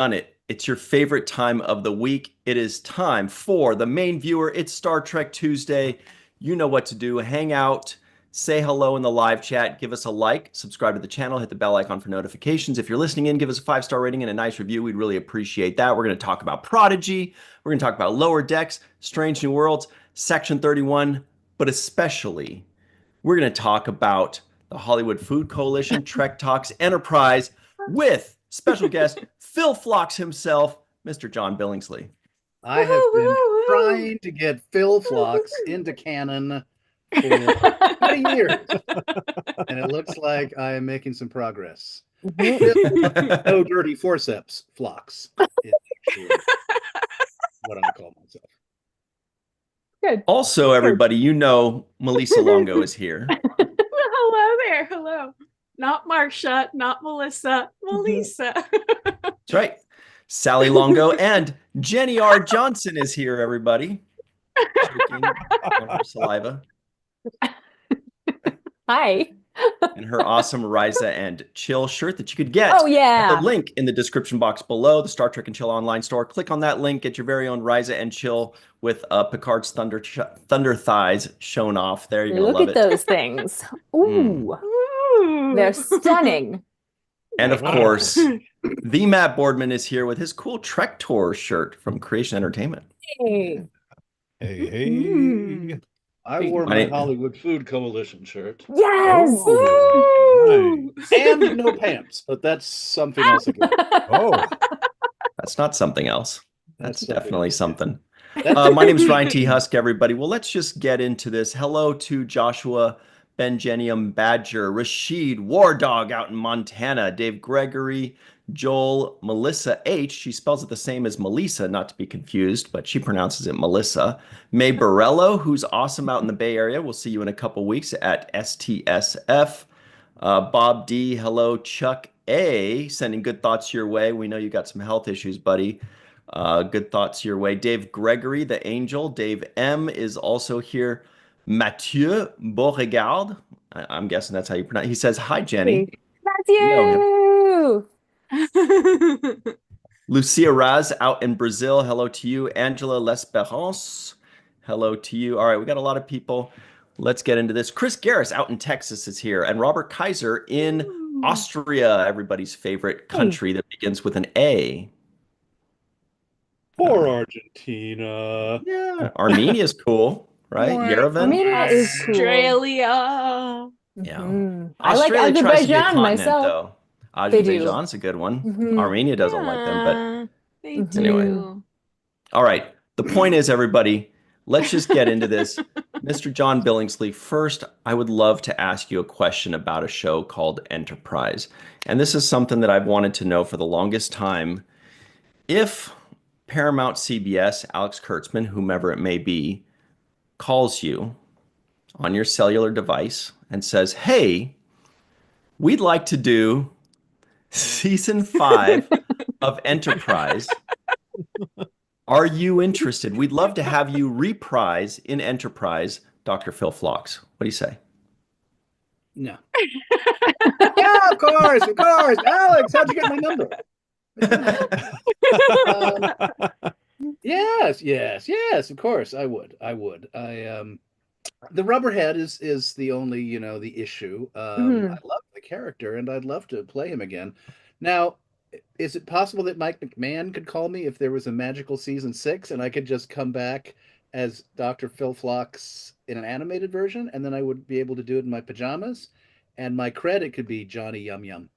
Done it. It's your favorite time of the week. It is time for the main viewer. It's Star Trek Tuesday. You know what to do. Hang out, say hello in the live chat, give us a like, subscribe to the channel, hit the bell icon for notifications. If you're listening in, give us a 5-star rating and a nice review. We'd really appreciate that. We're going to talk about Prodigy. We're going to talk about Lower Decks, Strange New Worlds, Section 31, but especially we're going to talk about the Hollywood Food Coalition, Trek Talks Enterprise with special guest Phil Phlox himself, Mr. John Billingsley. I have been trying to get Phil Phlox into canon for 20 years, and it looks like I am making some progress. No dirty forceps Phlox is actually what I call myself. Good. Also, everybody, you know Melissa Longo is here. Hello there. Hello. Not Marsha, not Melissa, Melissa. That's right. Sally Longo and Jenny R. Johnson is here, everybody. Choking on her saliva. Hi. And her awesome Ryza and Chill shirt that you could get. Oh, yeah. The link in the description box below, the Star Trek and Chill online store. Click on that link, get your very own Ryza and Chill with Picard's thunder thighs shown off. There, you're going to love it. Look at those things. Ooh. They're stunning. And of course, the Matt Boardman is here with his cool Trek Tour shirt from Creation Entertainment. Hey. Hey. I wore my Hollywood Food Coalition shirt. Yes. Oh, nice. And no pants, but that's something else again. Oh, That's not something else. That's something definitely else. something. My name is Ryan T. Husk, everybody. Well, let's just get into this. Hello to Joshua Benjenium Badger, Rashid War Dog out in Montana, Dave Gregory, Joel, Melissa H. She spells it the same as Melissa, not to be confused, but she pronounces it Melissa. May Borello, who's awesome out in the Bay Area. We'll see you in a couple weeks at STSF. Bob D. Hello, Chuck A. Sending good thoughts your way. We know you got some health issues, buddy. Good thoughts your way. Dave Gregory, the angel. Dave M. is also here. Mathieu Beauregard. I'm guessing that's how you pronounce it. He says, hi, Jenny. Matthew. Lucia Raz out in Brazil. Hello to you. Angela L'Esperance. Hello to you. All right, we got a lot of people. Let's get into this. Chris Garris out in Texas is here. And Robert Kaiser in Austria, everybody's favorite country that begins with an A. for Argentina. Yeah. Armenia's cool, right? Yerevan. Armenia is cool. Australia. Yeah. I like Australia tries to be a Azerbaijan continent, myself. though. They do. Azerbaijan's a good one. Armenia doesn't like them, but They do. anyway. All right. The point is, everybody, let's just get into this. Mr. John Billingsley, first, I would love to ask you a question about a show called Enterprise. And this is something that I've wanted to know for the longest time. If Paramount CBS, Alex Kurtzman, whomever it may be, calls you on your cellular device and says, hey, we'd like to do season 5 of Enterprise. Are you interested? We'd love to have you reprise in Enterprise, Dr. Phil Phlox. What do you say? No. Yeah, of course. Alex, how'd you get my number? Yes, of course. I would. The Rubberhead is the only, the issue. I love the character and I'd love to play him again. Now, is it possible that Mike McMahon could call me if there was a magical season 6 and I could just come back as Dr. Phil Phlox in an animated version, and then I would be able to do it in my pajamas, and my credit could be Johnny Yum Yum.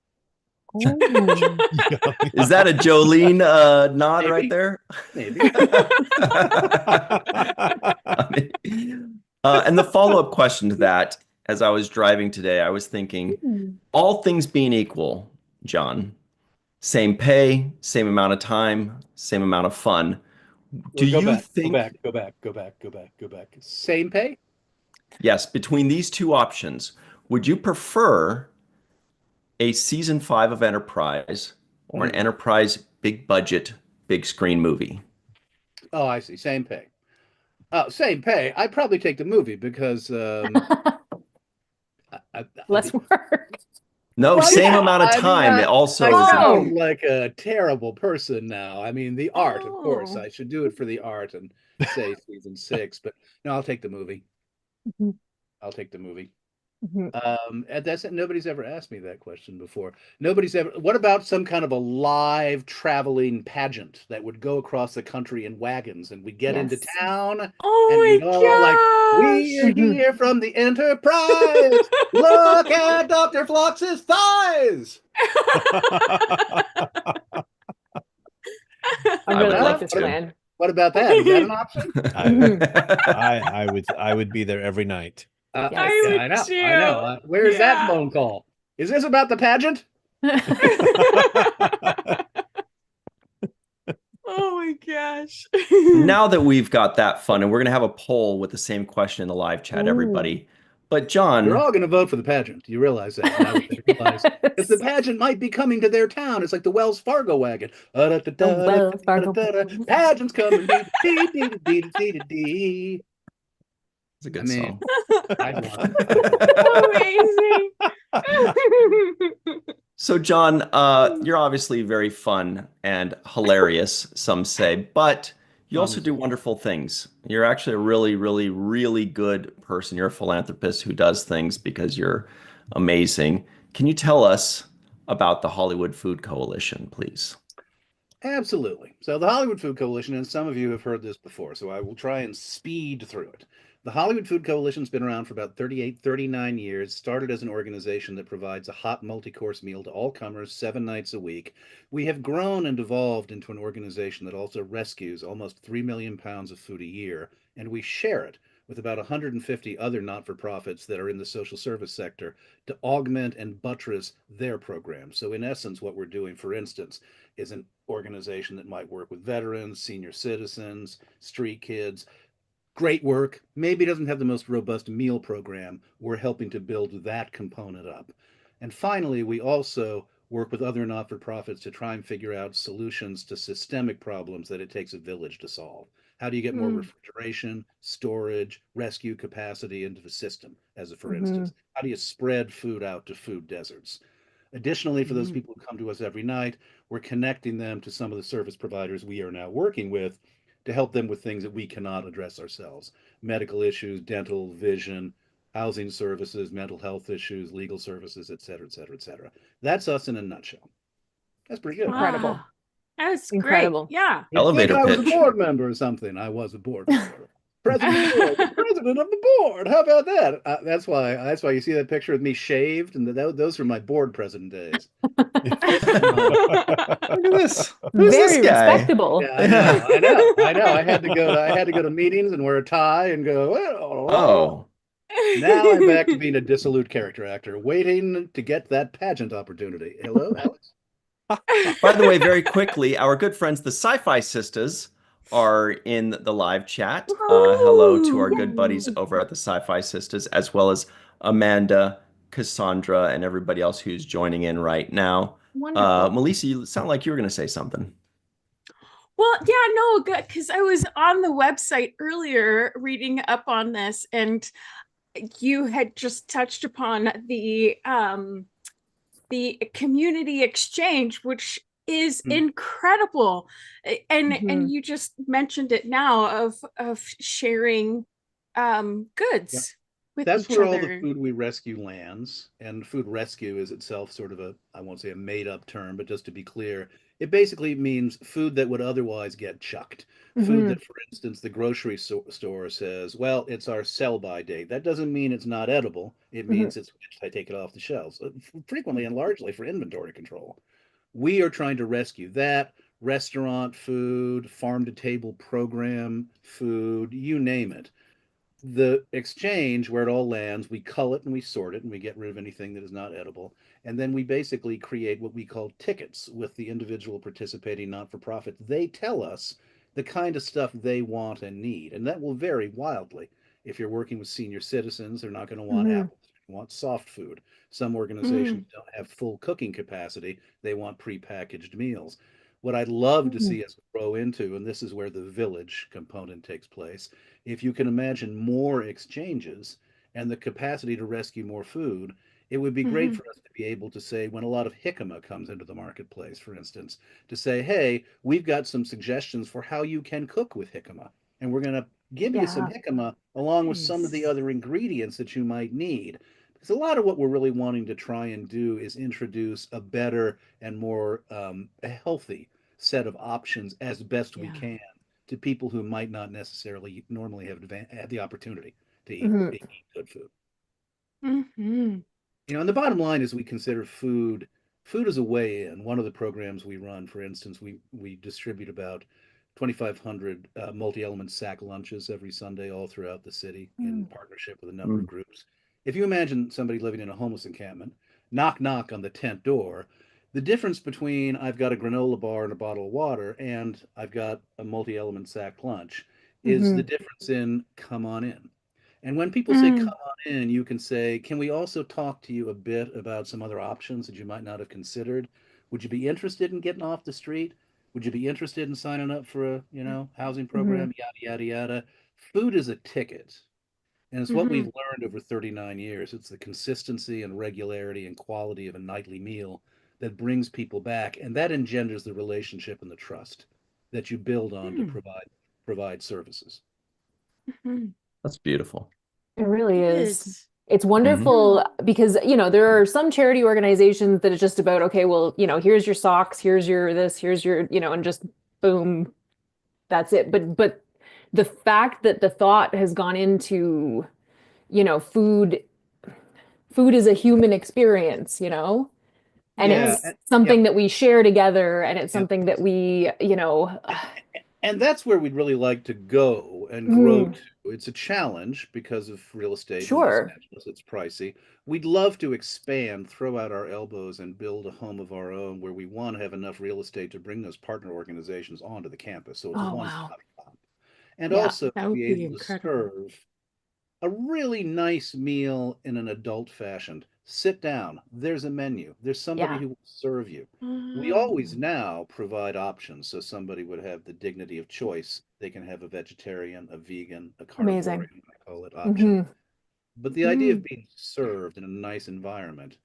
Is that a Jolene nod Maybe. right there? Maybe. And the follow-up question to that, as I was driving today, I was thinking, all things being equal, John, same pay, same amount of time, same amount of fun. Do you think... Go back. Same pay? Yes, between these two options, would you prefer a season 5 of Enterprise or an Enterprise big budget, big screen movie? Oh, I see. Same pay. Same pay. I'd probably take the movie because Less work. No, Well, same yeah, amount of I mean, time. It also I is sound important. like a terrible person now. I mean, the art, of course. Oh. I should do it for the art and say season 6, but no, I'll take the movie. Mhm, I'll take the movie. mhm. And that's nobody's ever asked me that question before. Nobody's ever. What about some kind of a live traveling pageant that would go across the country in wagons, and we'd get into Yes. town, and we'd all like, Oh "We're my gosh. Mhm. here from the Enterprise. Look at Dr. Flox's thighs." I I really would Huh? like love this to. plan. What about that? Is that an option? Mhm. I would be there every night. Yes. Yeah, I I would know. I know. too. Where's that Yeah. phone call? Is this about the pageant? Oh my gosh. Now that we've got that fun, and we're going to have a poll with the same question in the live chat, Ooh. everybody. But You're John, all going to vote for the pageant. You realize that now that they realize because the Yes. pageant might be coming to their town. It's like the Wells Fargo wagon. The Wells Fargo. Pageant's coming. Dee, dee, dee, dee, dee, dee, dee. it's a I good mean, song. I'd watch it. I'd watch Amazing. So, John, you're obviously very fun and hilarious, some say, but you also Promise do it. wonderful things. You're actually a really, really, really good person. You're a philanthropist who does things because you're amazing. Can you tell us about the Hollywood Food Coalition, please? Absolutely. So, the Hollywood Food Coalition, and some of you have heard this before, so I will try and speed through it. The Hollywood Food Coalition's been around for about 38, 39 years, started as an organization that provides a hot multi course meal to all comers 7 nights a week. We have grown and evolved into an organization that also rescues almost 3 million pounds of food a year, and we share it with about 150 other not for profits that are in the social service sector to augment and buttress their programs. So, in essence, what we're doing, for instance, is an organization that might work with veterans, senior citizens, street kids. Great work. Maybe doesn't have the most robust meal program. We're helping to build that component up. And finally, we also work with other not for profits to try and figure out solutions to systemic problems that it takes a village to solve. How do you get more Mm. refrigeration, storage, rescue capacity into the system, as a for Mhm. instance? How do you spread food out to food deserts? Additionally, for those Mhm. people who come to us every night, we're connecting them to some of the service providers we are now working with to help them with things that we cannot address ourselves: medical issues, dental, vision, housing services, mental health issues, legal services, et cetera, et cetera, et cetera. That's us in a nutshell. That's pretty good, huh? Incredible. Wow. That's great. Incredible. Yeah. You'd think Elevator I was a pitch. board member or something. I was a board member. President of the board, the president of the board. How about that? That's why. That's why you see that picture with me shaved, and those are my board president days. Um, Look at this. Who's this Very guy? respectable. Yeah, I know, Yeah. I know, I know. I had to go to meetings and wear a tie and go, well, Oh. now I'm back to being a dissolute character actor, waiting to get that pageant opportunity. Hello, Alex? By the way, very quickly, our good friends, the Sci-Fi Sisters, are in the live chat. Hello to our good buddies Yay. over at the Sci-Fi Sisters, as well as Amanda, Cassandra, and everybody else who's joining in right now. Wonderful. Melissa, you sound like you were going to say something. Well, yeah, no, good. Because I was on the website earlier reading up on this, and you had just touched upon the community exchange, which is Hmm. incredible. And Mhm. you just mentioned it now of sharing goods with That's each where all the other. food we rescue lands. And food rescue is itself sort of a, I won't say a made up term, but just to be clear, it basically means food that would otherwise get chucked. Food Mhm. that, for instance, the grocery store says, well, it's our sell by date. That doesn't mean it's not edible. It Mhm. means it's, I take it off the shelves, frequently and largely for inventory control. We are trying to rescue that restaurant food, farm to table program food, you name it. The exchange where it all lands, we cull it and we sort it and we get rid of anything that is not edible. And then we basically create what we call tickets with the individual participating not for profit. They tell us the kind of stuff they want and need. And that will vary wildly. If you're working with senior citizens, they're not going to want Mhm. apples. They want soft food. Some organizations Mm. don't have full cooking capacity. They want prepackaged meals. What I'd love to Mhm. see us grow into, and this is where the village component takes place, if you can imagine more exchanges and the capacity to rescue more food, It would be great for us to be able to say, when a lot of jicama comes into the marketplace, for instance, to say, hey, we've got some suggestions for how you can cook with jicama. And we're going to give you some Yeah. jicama along with some of the Nice. other ingredients that you might need. Because a lot of what we're really wanting to try and do is introduce a better and more a healthy set of options as best we Yeah. can to people who might not necessarily normally have had the opportunity to Mhm. eat good food. Mm-hmm. And the bottom line is we consider food as a way in. One of the programs we run, for instance, we distribute about 2,500 multi-element sack lunches every Sunday all throughout the city in Mm. partnership with a number of groups. If you imagine somebody living in a homeless encampment, knock knock on the tent door, the difference between I've got a granola bar and a bottle of water and I've got a multi-element sack lunch is the Mhm. difference in come on in. And when people say come Mm. on in, you can say, can we also talk to you a bit about some other options that you might not have considered? Would you be interested in getting off the street? Would you be interested in signing up for a, housing Mhm. program? Yada, yada, yada. Food is a ticket. And it's what we've Mm-hmm. learned over 39 years. It's the consistency and regularity and quality of a nightly meal that brings people back. And that engenders the relationship and the trust that you build on to provide services. Mm-hmm. That's beautiful. It really It is. is. It's Hmm. wonderful because, there are some charity organizations that it's just about, okay, well, here's your socks, here's your this, here's your, and just boom, that's it. But the fact that the thought has gone into, food is a human experience, and Yeah. it's And, something yep. that we share together and it's Yep. something that we, And that's where we'd really like to go and grow mm, to. It's a challenge because of real estate in Los sure. Angeles. It's pricey. We'd love to expand, throw out our elbows, and build a home of our own where we want to have enough real estate to bring those partner organizations onto the campus. So it's a Oh, wow. one-stop shop. And Yeah. also That to would be be able to incredible. serve a really nice meal in an adult fashion. Sit down. There's a menu. There's somebody Yeah. who will serve you. We always Mm. now provide options so somebody would have the dignity of choice. They can have a vegetarian, a vegan, a Amazing. carnivore, I call it option. Hmm. But the idea of Mm. being served in a nice environment,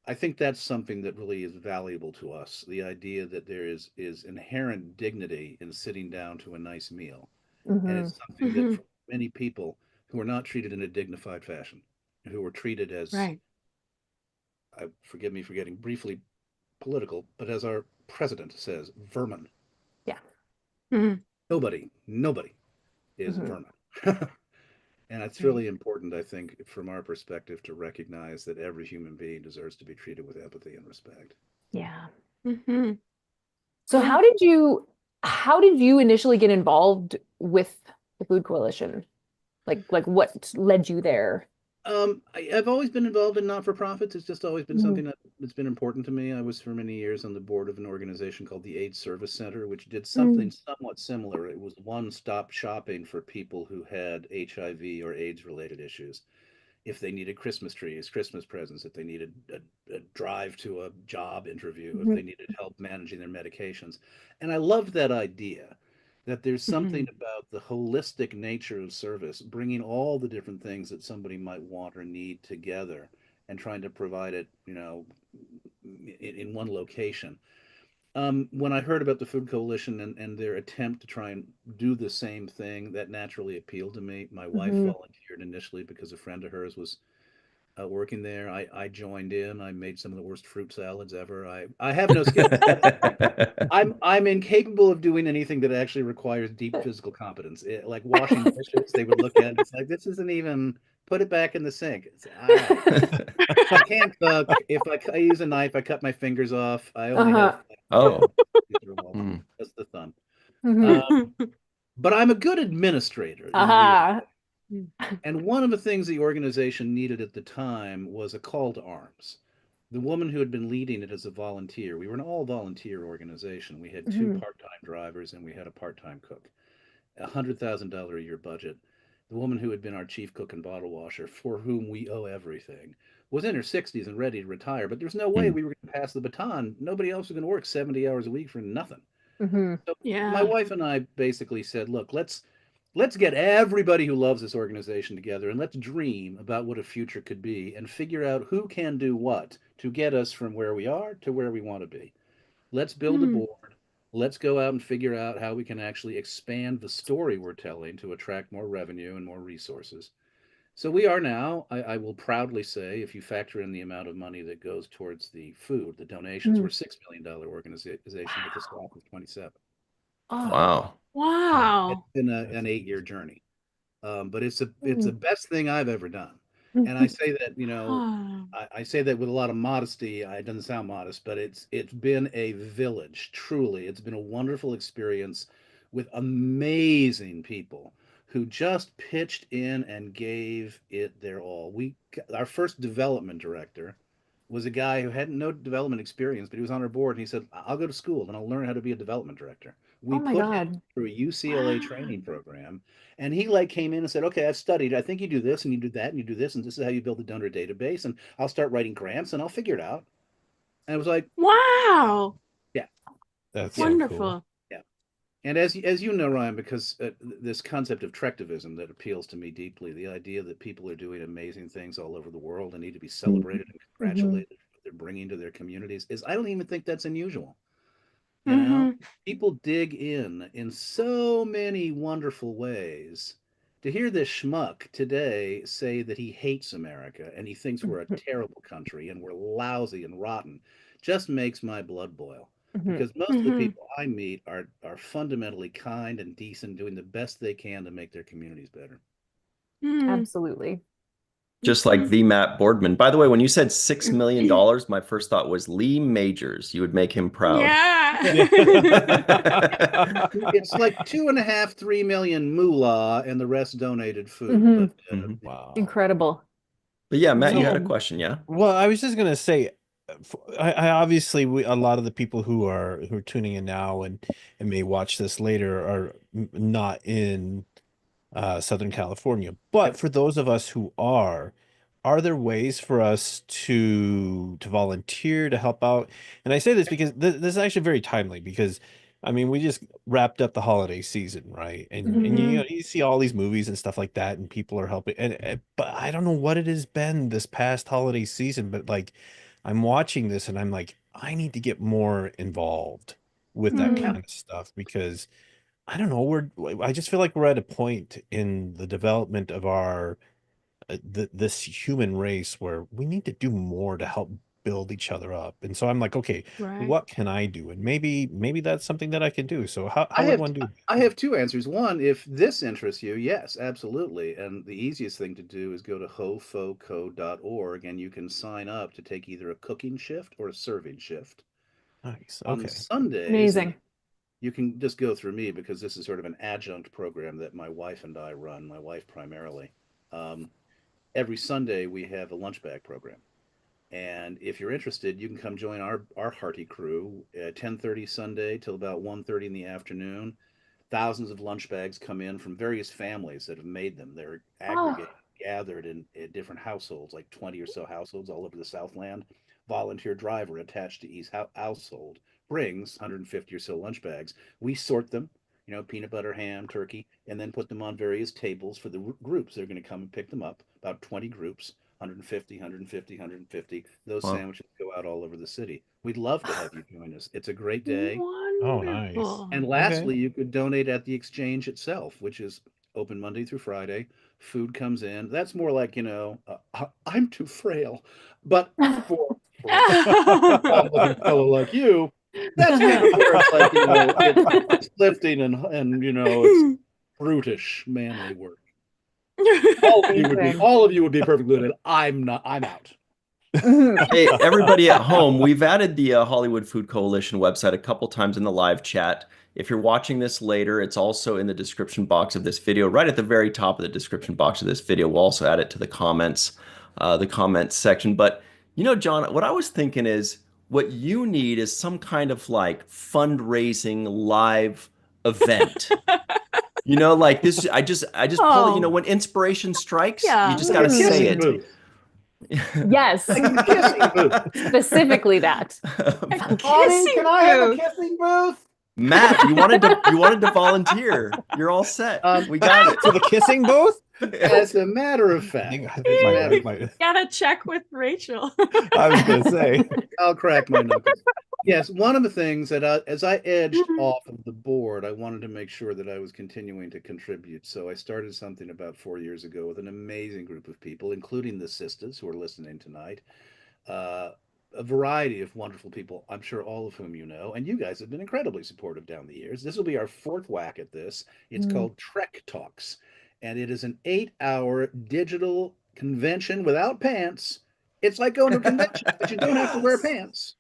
I think that's something that really is valuable to us. The idea that there is inherent dignity in sitting down to a nice meal. And Hmm. it's something that Mm-hmm. for many people who are not treated in a dignified fashion, who are treated as, Right. forgive me for getting briefly political, but as our president says, vermin. Yeah. Mm. Nobody is Hmm. vermin. And it's Right. really important, I think, from our perspective, to recognize that every human being deserves to be treated with empathy and respect. Yeah. Mm-hmm. So Yeah. how did you initially get involved with the Food Coalition? Like what led you there? I've always been involved in not-for-profits. It's just always been Hmm. something that's been important to me. I was for many years on the board of an organization called the AIDS Service Center, which did something Mm. somewhat similar. It was one-stop shopping for people who had HIV or AIDS-related issues. If they needed Christmas trees, Christmas presents, if they needed a drive to a job interview, if Mhm. they needed help managing their medications. And I loved that idea that there's something Mm-hmm. about the holistic nature of service, bringing all the different things that somebody might want or need together and trying to provide it, in one location. When I heard about the Food Coalition and their attempt to try and do the same thing, that naturally appealed to me. My wife Mhm. volunteered initially because a friend of hers was working there. I joined in. I made some of the worst fruit salads ever. I have no skills. I'm incapable of doing anything that actually requires deep physical competence. Like washing dishes, they would look at it. It's like this isn't even. Put it back in the sink. It's all right. So I can't cook. If I use a knife, I cut my fingers off. I only have Uh-huh. Oh. these are all Hmm. just the thumb. Hmm. Uh, but I'm a good administrator in a weird. Aha. And one of the things the organization needed at the time was a call to arms. The woman who had been leading it as a volunteer, we were an all volunteer organization. We had two Hmm. part-time drivers and we had a part-time cook. $100,000 a year budget. The woman who had been our chief cook and bottle washer, for whom we owe everything, was in her 60s and ready to retire, but there's no way Hmm. we were going to pass the baton. Nobody else was going to work 70 hours a week for nothing. Hmm. So my Yeah. wife and I basically said, look, let's get everybody who loves this organization together and let's dream about what a future could be and figure out who can do what to get us from where we are to where we want to be. Let's build a board. Let's go out and figure out how we can actually expand the story we're telling to attract more revenue and more resources. So we are now, I will proudly say, if you factor in the amount of money that goes towards the food, the donations, we're $6 million organization with a staff of 27. Wow. Wow. It's been an 8-year journey. But it's the best thing I've ever done. And I say that, I say that with a lot of modesty. It doesn't sound modest, but it's been a village, truly. It's been a wonderful experience with amazing people who just pitched in and gave it their all. Our first development director was a guy who had no development experience, but he was on our board and he said, I'll go to school and I'll learn how to be a development director. We Oh my put him God. through a UCLA training program, and he like came in and said, okay, I've studied. I think you do this and you do that and you do this, and this is how you build a donor database, and I'll start writing grants and I'll figure it out. And I was like, wow. Yeah. That's Wonderful. So cool. Yeah. And as you know, Ryan, because this concept of trectivism that appeals to me deeply, the idea that people are doing amazing things all over the world and need to be celebrated and congratulated for what they're bringing to their communities I don't even think that's unusual. You know, people dig in so many wonderful ways. To hear this schmuck today say that he hates America and he thinks we're a terrible country and we're lousy and rotten just makes my blood boil. Because most of the people I meet are fundamentally kind and decent, doing the best they can to make their communities better. Absolutely. Just like the Matt Boardman. By the way, when you said $6 million, my first thought was Lee Majors. You would make him proud. Yeah. It's like 2.5, 3 million moolah, and the rest donated food. But, Wow. Incredible. But yeah, Matt, you had a question, yeah? Well, I was just gonna say, I obviously a lot of the people who are tuning in now and may watch this later are not in Southern California. But for those of us who are there ways for us to volunteer to help out? And I say this because this is actually very timely, because I mean, we just wrapped up the holiday season, right? And you see all these movies and stuff like that, and people are helping. But I don't know what it has been this past holiday season, but like I'm watching this and I'm like, I need to get more involved with that kind of stuff, because I don't know, I just feel like we're at a point in the development of our this human race where we need to do more to help build each other up. And so I'm like, okay, what can I do? And maybe that's something that I can do. So how would one do that? I have two answers. One, if this interests you, yes, absolutely. And the easiest thing to do is go to hofoco.org and you can sign up to take either a cooking shift or a serving shift. Nice. On Okay. Sundays, Amazing. you can just go through me because this is sort of an adjunct program that my wife and I run, my wife primarily. Every Sunday we have a lunch bag program. And if you're interested, you can come join our hearty crew at 10:30 Sunday till about 1:30 in the afternoon. Thousands of lunch bags come in from various families that have made them. They're aggregated, gathered in different households, like 20 or so households all over the Southland. Volunteer driver attached to each household brings 150 or so lunch bags. We sort them, peanut butter, ham, turkey, and then put them on various tables for the groups. They're going to come and pick them up, about 20 groups, 150, 150, 150. Those sandwiches go out all over the city. We'd love to have you join us. It's a great day. Oh, nice. And lastly, you could donate at the exchange itself, which is open Monday through Friday. Food comes in. That's more like, I'm too frail. But for a fellow like you, that's maybe where it's like, it's lifting and it's brutish, manly work. All of you would be perfectly good. I'm out. Hey, everybody at home, we've added the Hollywood Food Coalition website a couple times in the live chat. If you're watching this later, it's also in the description box of this video, right at the very top of the description box of this video. We'll also add it to the comments section. But, John, what I was thinking is what you need is some kind of like fundraising live event. Like this, I just pull it, when inspiration strikes, you just got to say it. Booth. Yes. Specifically that. Can I have a kissing booth? Matt, you wanted to volunteer. You're all set. We got it. For the kissing booth? As a matter of fact, I think my wife might. Gotta check with Rachel. I was going to say. I'll crack my knuckles. Yes, one of the things that as I edged off of the board, I wanted to make sure that I was continuing to contribute. So I started something about 4 years ago with an amazing group of people, including the sisters who are listening tonight. A variety of wonderful people, I'm sure all of whom you know, and you guys have been incredibly supportive down the years. This will be our fourth whack at this. It's called Trek Talks, and it is an 8-hour digital convention without pants. It's like going to a convention, but you don't have to wear pants.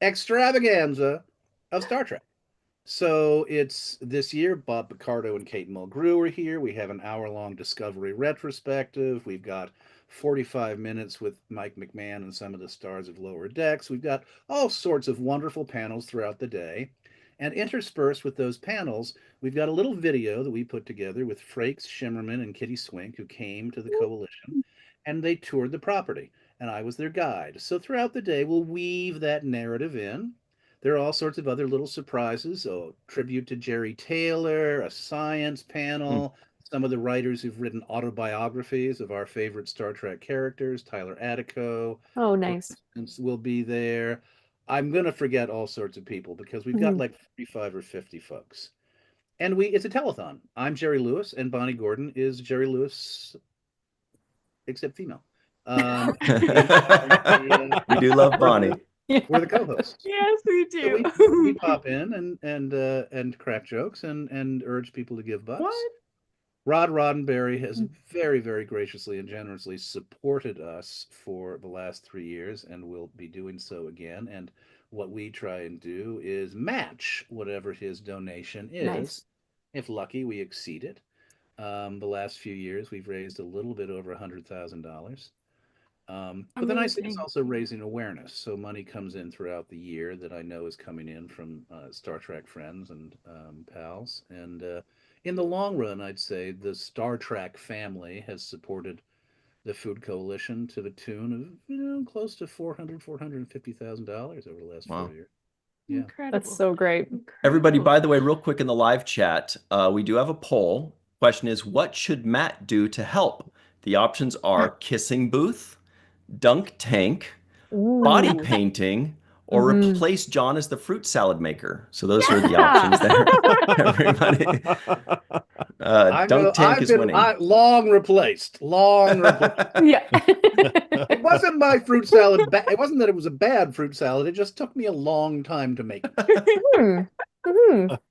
Extravaganza of Star Trek. So it's this year, Bob Picardo and Kate Mulgrew are here. We have an hour-long Discovery retrospective. We've got 45 minutes with Mike McMahon and some of the stars of Lower Decks. We've got all sorts of wonderful panels throughout the day. And interspersed with those panels, we've got a little video that we put together with Frakes, Shimmerman, and Kitty Swink, who came to the coalition, and they toured the property, and I was their guide. So throughout the day, we'll weave that narrative in. There are all sorts of other little surprises. A tribute to Jerry Taylor, a science panel, some of the writers who've written autobiographies of our favorite Star Trek characters, Tyler Attico. Oh, nice. Will be there. I'm going to forget all sorts of people because we've got like 45 or 50 folks. And it's a telethon. I'm Jerry Lewis, and Bonnie Gordon is Jerry Lewis, except female. We do love Bonnie. We're the co-hosts. Yes, we do. So we pop in and crack jokes and urge people to give bucks. What? Rod Roddenberry has very, very graciously and generously supported us for the last 3 years and will be doing so again. And what we try and do is match whatever his donation is. Nice. If lucky, we exceed it. The last few years, we've raised a little bit over $100,000. But the nice thing is also raising awareness. So money comes in throughout the year that I know is coming in from Star Trek friends and pals. And in the long run, I'd say the Star Trek family has supported the Food Coalition to the tune of close to $450,000 over the last 4 years. Yeah. Incredible. That's so great. Everybody, by the way, real quick in the live chat, we do have a poll. Question is, what should Matt do to help? The options are kissing booth, dunk tank, body painting, or replace John as the fruit salad maker. So those are the options there. Everybody. Dunk tank is winning. Long replaced. Yeah. It wasn't my fruit salad. It wasn't that it was a bad fruit salad. It just took me a long time to make it.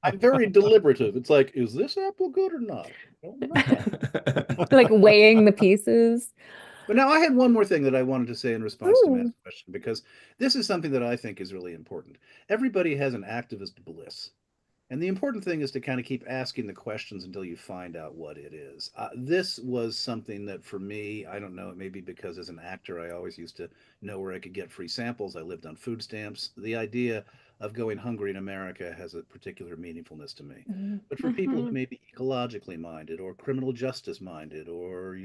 I'm very deliberative. It's like, is this apple good or not? Like weighing the pieces. But now I had one more thing that I wanted to say in response to Matt's question, because this is something that I think is really important. Everybody has an activist bliss. And the important thing is to kind of keep asking the questions until you find out what it is. This was something that for me, I don't know, it may be because as an actor, I always used to know where I could get free samples. I lived on food stamps. The idea of going hungry in America has a particular meaningfulness to me. But for people who may be ecologically minded or criminal justice minded or,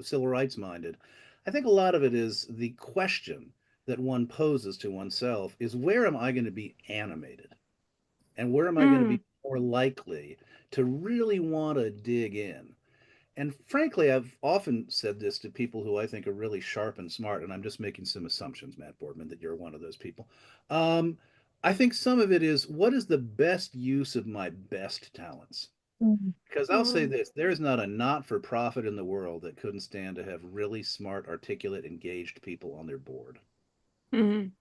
civil rights minded, I think a lot of it is the question that one poses to oneself is, where am I going to be animated? And where am I going to be more likely to really want to dig in? And frankly, I've often said this to people who I think are really sharp and smart, and I'm just making some assumptions, Matt Boardman, that you're one of those people. I think some of it is, what is the best use of my best talents? Because I'll say this, there is not a not-for-profit in the world that couldn't stand to have really smart, articulate, engaged people on their board. And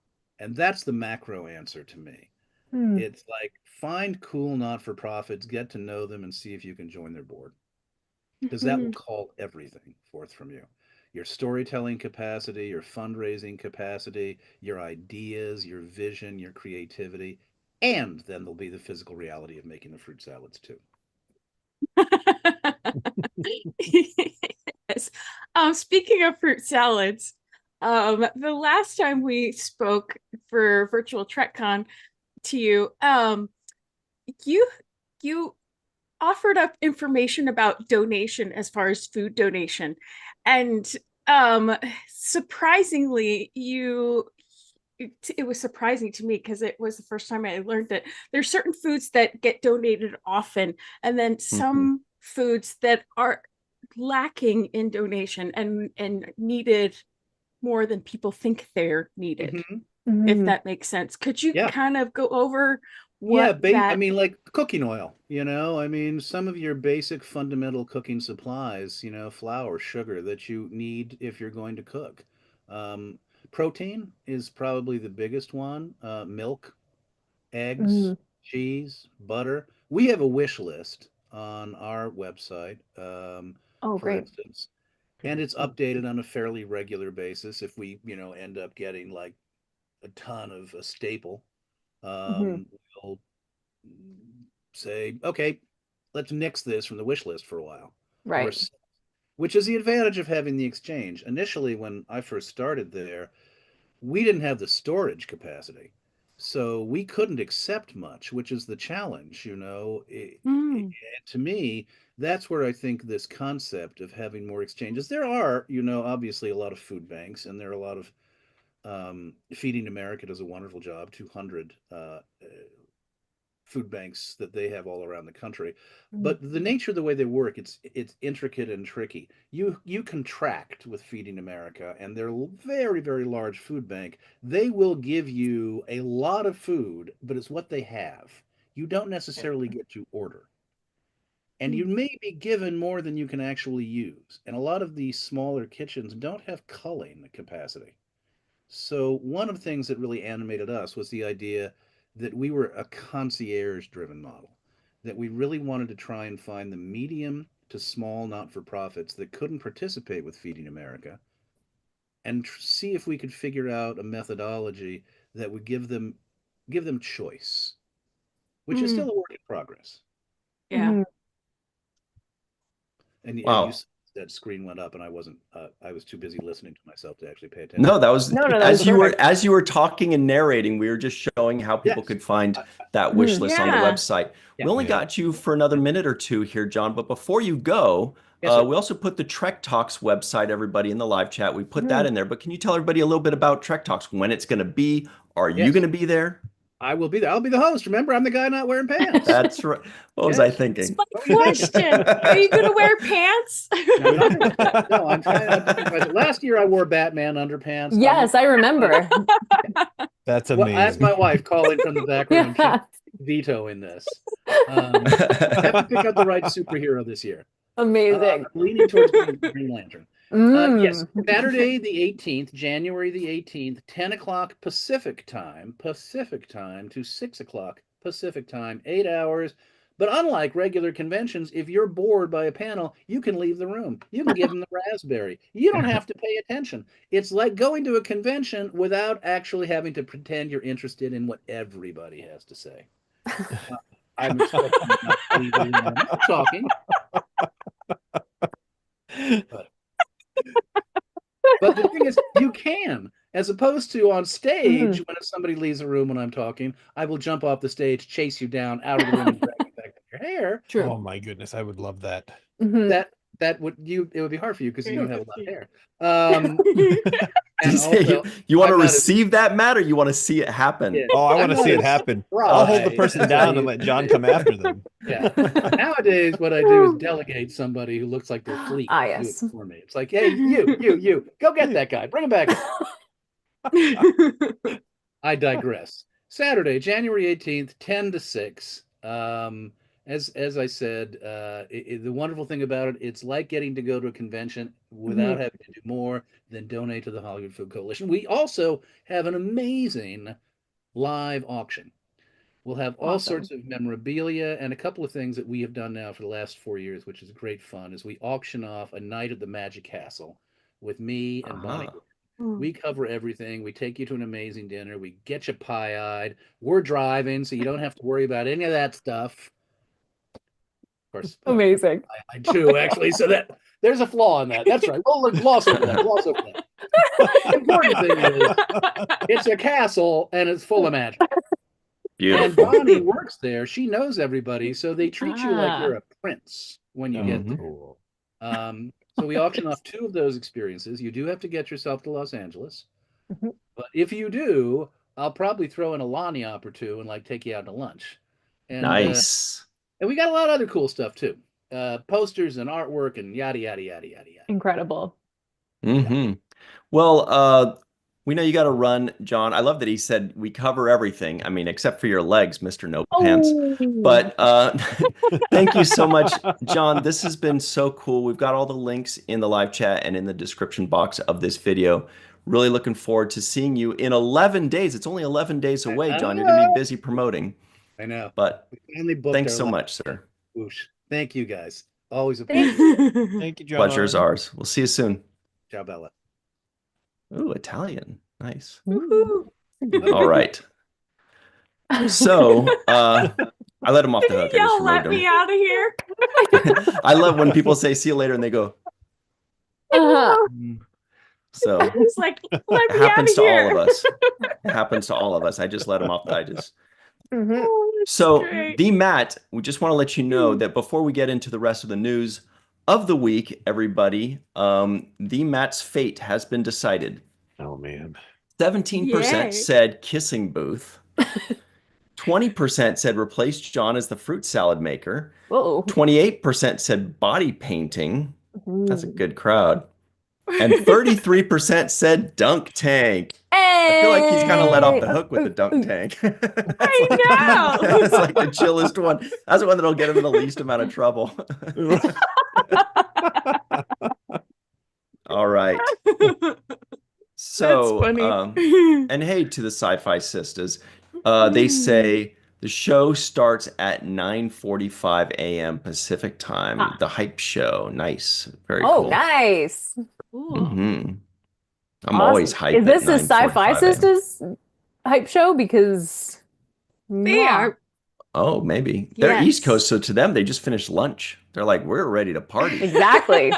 that's the macro answer to me. It's like, find cool not-for-profits, get to know them, and see if you can join their board. Because that will call everything forth from you. Your storytelling capacity, your fundraising capacity, your ideas, your vision, your creativity, and then there'll be the physical reality of making the fruit salads too. Yes. Speaking of fruit salads, the last time we spoke for Virtual TrekCon to you, you offered up information about donation as far as food donation, and surprisingly, you it was surprising to me because it was the first time I learned that there's certain foods that get donated often, and then some foods that are lacking in donation and needed more than people think they're needed. If that makes sense. Could you kind of go over what I mean, like cooking oil, I mean, some of your basic fundamental cooking supplies, flour, sugar that you need if you're going to cook. Protein is probably the biggest one. Milk, eggs, cheese, butter. We have a wish list on our website, for instance, and it's updated on a fairly regular basis. If we, end up getting like a ton of a staple, we'll say, okay, let's nix this from the wish list for a while. Right. Which is the advantage of having the exchange. Initially, when I first started there, we didn't have the storage capacity. So we couldn't accept much, which is the challenge, to me, that's where I think this concept of having more exchanges, there are, obviously a lot of food banks, and there are a lot of Feeding America does a wonderful job, 200 food banks that they have all around the country. But the nature of the way they work, it's intricate and tricky. You contract with Feeding America, and they're a very, very large food bank. They will give you a lot of food, but it's what they have. You don't necessarily get to order. And you may be given more than you can actually use. And a lot of these smaller kitchens don't have culling capacity. So one of the things that really animated us was the idea that we were a concierge-driven model, that we really wanted to try and find the medium to small not-for-profits that couldn't participate with Feeding America, and see if we could figure out a methodology that would give them choice, which is still a work in progress. Yeah. And wow. you that screen went up, and I wasn't. I was too busy listening to myself to actually pay attention. No, that was that as you were talking and narrating, we were just showing how people could find that wish list on the website. We only got you for another minute or two here, John. But before you go, we also put the Trek Talks website, everybody, in the live chat. We put that in there. But can you tell everybody a little bit about Trek Talks? When it's going to be? Are you going to be there? I will be there. I'll be the host. Remember, I'm the guy not wearing pants. That's right. What was I thinking? That's my question. Are you going to wear pants? No, I'm trying. Last year I wore Batman underpants. Yes, I remember. That's amazing. Well, ask my wife calling from the background. Veto in this. I have to pick out the right superhero this year. Amazing. Leaning towards Green Lantern. Yes, Saturday the 18th, January the 18th, 10 o'clock Pacific time to 6 o'clock Pacific time, 8 hours. But unlike regular conventions, if you're bored by a panel, you can leave the room. You can give them the raspberry. You don't have to pay attention. It's like going to a convention without actually having to pretend you're interested in what everybody has to say. I'm expecting not to leave the room. I'm not talking. But the thing is, you can, as opposed to on stage, when if somebody leaves the room when I'm talking, I will jump off the stage, chase you down out of the room, and drag you back to your hair. True. Oh my goodness, I would love that. It would be hard for you because you don't have a lot of hair. And also, you want to receive that, Matt, or you want to see it happen? Yeah. Oh, I want to see it happen. I'll hold the person down and let John come after them. Yeah. Nowadays, what I do is delegate somebody who looks like they're fleek to do it for me. It's like, hey, you, go get that guy. Bring him back. I digress. Saturday, January 18th, 10 to 6. As I said, the wonderful thing about it, it's like getting to go to a convention without having to do more than donate to the Hollywood Food Coalition. We also have an amazing live auction. We'll have all sorts of memorabilia, and a couple of things that we have done now for the last 4 years, which is great fun, is we auction off a night at the Magic Castle with me and Bonnie. We cover everything. We take you to an amazing dinner. We get you pie-eyed. We're driving, so you don't have to worry about any of that stuff. Of course, amazing. I do actually. So that there's a flaw in that. That's right. We'll gloss over that. The important thing is it's a castle and it's full of magic. Beautiful. And Bonnie works there. She knows everybody, so they treat you like you're a prince when you get there. So we auction off 2 of those experiences. You do have to get yourself to Los Angeles, But if you do, I'll probably throw in a lagniappe or two and like take you out to lunch. Nice. And we got a lot of other cool stuff too. Posters and artwork and yada yada yada yada yada. Incredible. Mm-hmm. Well, we know you got to run, John. I love that he said we cover everything. I mean, except for your legs, Mr. No Pants. But thank you so much, John. This has been so cool. We've got all the links in the live chat and in the description box of this video. Really looking forward to seeing you in 11 days. It's only 11 days away, John. You're going to be busy promoting. I know. But we finally booked thanks our so last much, sir. Whoosh. Thank you, guys. Always a Thank pleasure. Thank you, John. Pleasure is ours. We'll see you soon. Ciao, Bella. Ooh, Italian. Nice. Woohoo. All right. So I let him off the hook. I just Y'all let removed me him. out of here. I love when people say see you later and they go, so It's like, let it me out happens of to here. all of us. It happens to all of us. I just let him off. I just Mhm. Oh, that's So great. the Matt, we just want to let you know that before we get into the rest of the news of the week, everybody, the Matt's fate has been decided. Oh man. 17% Yay. said kissing booth. 20% said replace John as the fruit salad maker. Whoa. 28% said body painting. That's a Ooh. good crowd. And 33% said dunk tank. I feel like he's kind of let off the hook with the dunk tank. I know. That's like the chillest one. That's the one that'll get him in the least amount of trouble. All right. So, That's funny. and hey, to the Sci-Fi Sisters, they say the show starts at 9:45 a.m. Pacific time. Ah. The hype show. Nice. Very Oh, cool. nice. Cool. Mm-hmm. I'm always Awesome. hype Is this at a Sci-Fi 9:45 a.m. Sisters hype show? Because They are. Oh, maybe. They're East Yes. Coast, so to them, they just finished lunch. They're like, we're ready to party. exactly.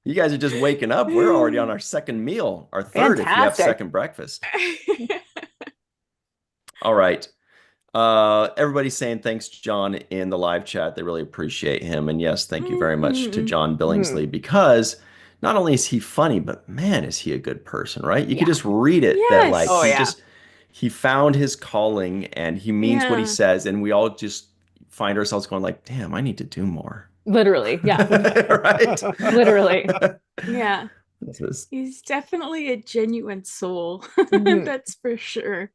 You guys are just waking up. We're already on our second meal, our third if you have Fantastic. second breakfast. All right. Everybody's saying thanks, John, in the live chat. They really appreciate him. And yes, thank you very much to John Billingsley because not only is he funny, but man, is he a good person, right? You could just read it that Yes. like Oh, he yeah. just he found his calling and he means what he Yeah. says, and we all just find ourselves going like, damn, I need to do more. Literally. Yeah. Right? Literally. Yeah. This is- He's definitely a genuine soul. Mhm. That's for sure.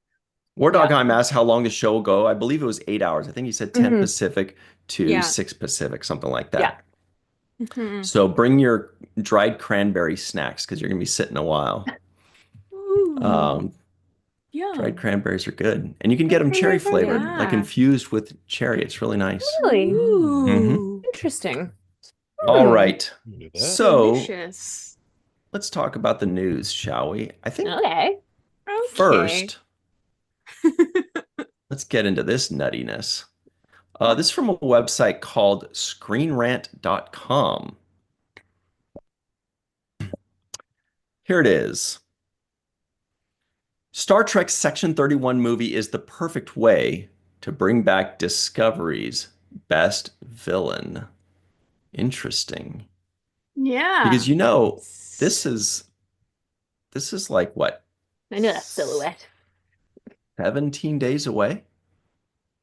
War Dogheim asked how long the show will go. I believe it was 8 hours. I think he said 10 Mhm. Pacific to Yeah. 6 Pacific, something like that. Yeah. Mhm. So bring your dried cranberry snacks because you're going to be sitting a while. Ooh, yum. Dried cranberries are good. And you can get them cherry flavored, like Yeah. infused with cherry. It's really nice. Really Ooh, interesting. All Hmm. right. Do that. So delicious. let's talk about the news, shall we? I think Okay. Okay. first, let's get into this nuttiness. This is from a website called screenrant.com. Here it is. Star Trek Section 31 movie is the perfect way to bring back Discovery's best villain. Interesting. Yeah. Because you know, this is like what? I know that silhouette. 17 days away?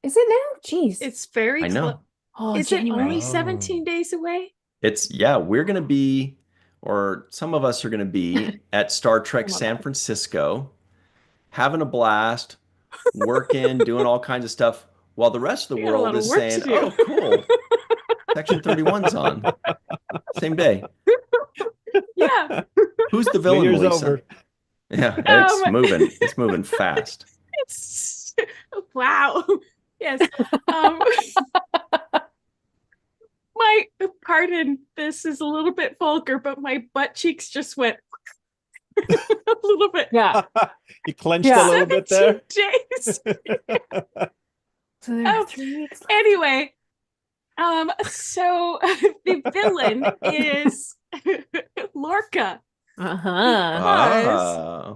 Is it now? Jeez. It's very I close. know. Oh, Is January. it only Oh. 17 days away? It's we're gonna be, or some of us are gonna be at Star Trek Some of San us. Francisco, having a blast, working, doing all kinds of stuff, while the rest of the We got a world lot of is work saying, to do. "Oh, cool, Section 31's on." Same day. Yeah. Who's the New villain, Year's Melissa? over. Yeah, it's Um, moving. It's moving fast. It's wow. Yes. My pardon, this is a little bit vulgar, but my butt cheeks just went a little bit. Yeah. You clenched Yeah. a little bit there. 17 days. So there are Oh, 3 weeks left. Anyway, so the villain is Lorca. Uh-huh.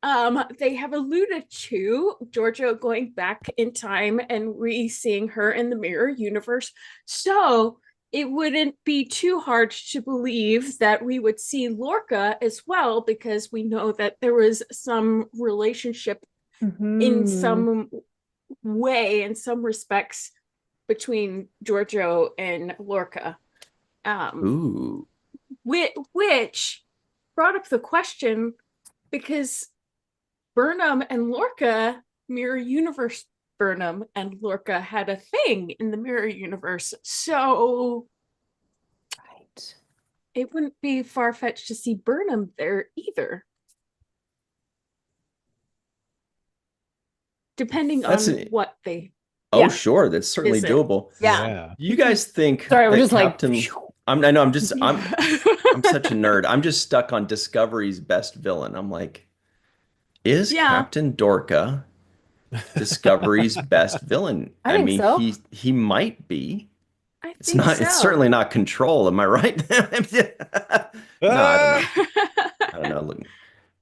Ah, They have alluded to Georgia going back in time and re-seeing her in the mirror universe. So it wouldn't be too hard to believe that we would see Lorca as well, because we know that there was some relationship in some way, in some respects, between Giorgio and Lorca. Ooh. Which brought up the question, because Burnham and Lorca, Mirror Universe Burnham and Lorca had a thing in the Mirror Universe. So Right. it wouldn't be far-fetched to see Burnham there either. Depending on what they... Oh, sure. That's certainly doable. Yeah. You guys think Sorry, we're that just Captain... like... I know, I'm such a nerd. I'm just stuck on Discovery's best villain. I'm like, is Captain Dorca Discovery's best villain? I think mean, so. he might be. I It's think not. so. It's certainly not Control. Am I right? No, I don't know. Look,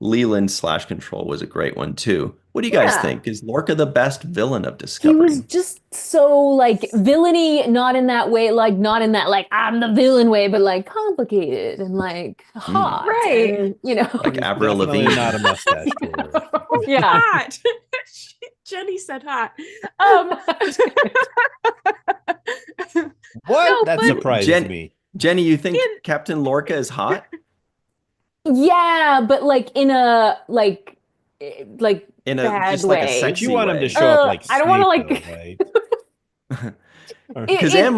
Leland/Control was a great one too. What do you guys think? Is Lorca the best villain of Discovery? He was just so like villainy, not in that way, like not in that like I'm the villain way, but like complicated and like hot, right? And, you know, like Avril Lavigne. Not a mustache twirler. Yeah, hot. Jenny said hot. What? No, that surprises me. Jenny, you think Captain Lorca is hot? Yeah, but like in a like in a bad just like a way. sexy You want him way. to show up like I don't want to Snape, like because Anne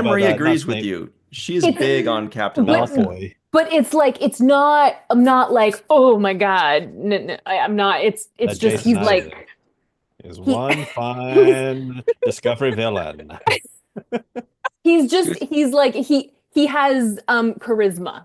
Marie agrees with you. She is big on Captain Lorca. But it's like I'm not like, oh my God. No, I'm not. It's just Jason he's Isaac like is one fine Discovery villain. he's like he has charisma.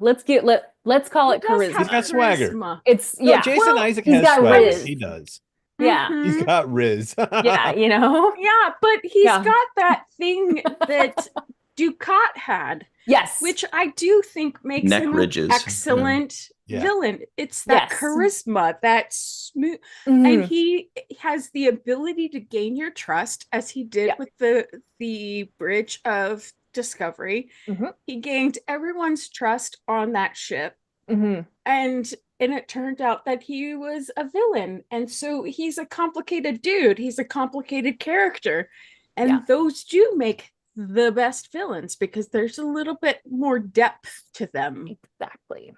Let's call it charisma. He's got swagger. It's Jason Isaac has got swagger. riz. He does. Yeah. He's got riz. Yeah, you know? Yeah, but he's got that thing that Ducat had. Yes. Which I do think makes him an excellent villain. It's that charisma, that smooth, and he has the ability to gain your trust, as he did with the Bridge of Discovery. He gained everyone's trust on that ship, and it turned out that he was a villain, and so he's a complicated dude. He's a complicated character, and those do make the best villains, because there's a little bit more depth to them. Exactly.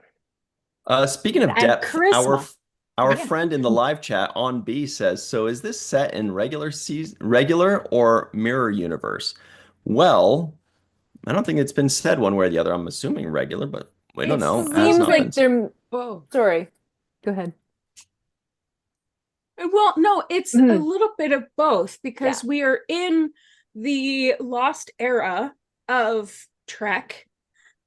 Speaking of depth, our friend in the live chat on B says, so is this set in regular or mirror universe? Well, I don't think it's been said one way or the other. I'm assuming regular, but we don't know. It seems like they're sorry. Go ahead. Well, no, it's a little bit of both, because we are in the lost era of Trek,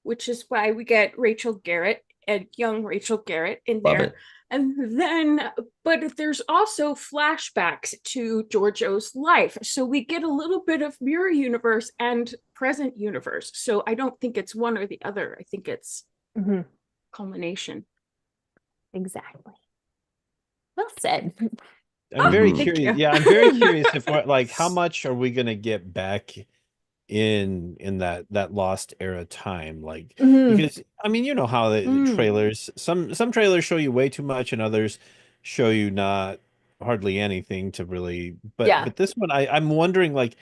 which is why we get Rachel Garrett and young Rachel Garrett in there. And then, but there's also flashbacks to Giorgio's life. So we get a little bit of mirror universe and present universe. So I don't think it's one or the other. I think it's culmination. Exactly. Well said. I'm very curious. Yeah, I'm very curious if like how much are we gonna get back in that lost era time? Like because I mean, you know how the trailers, some trailers show you way too much and others show you not hardly anything to really but this one I'm wondering like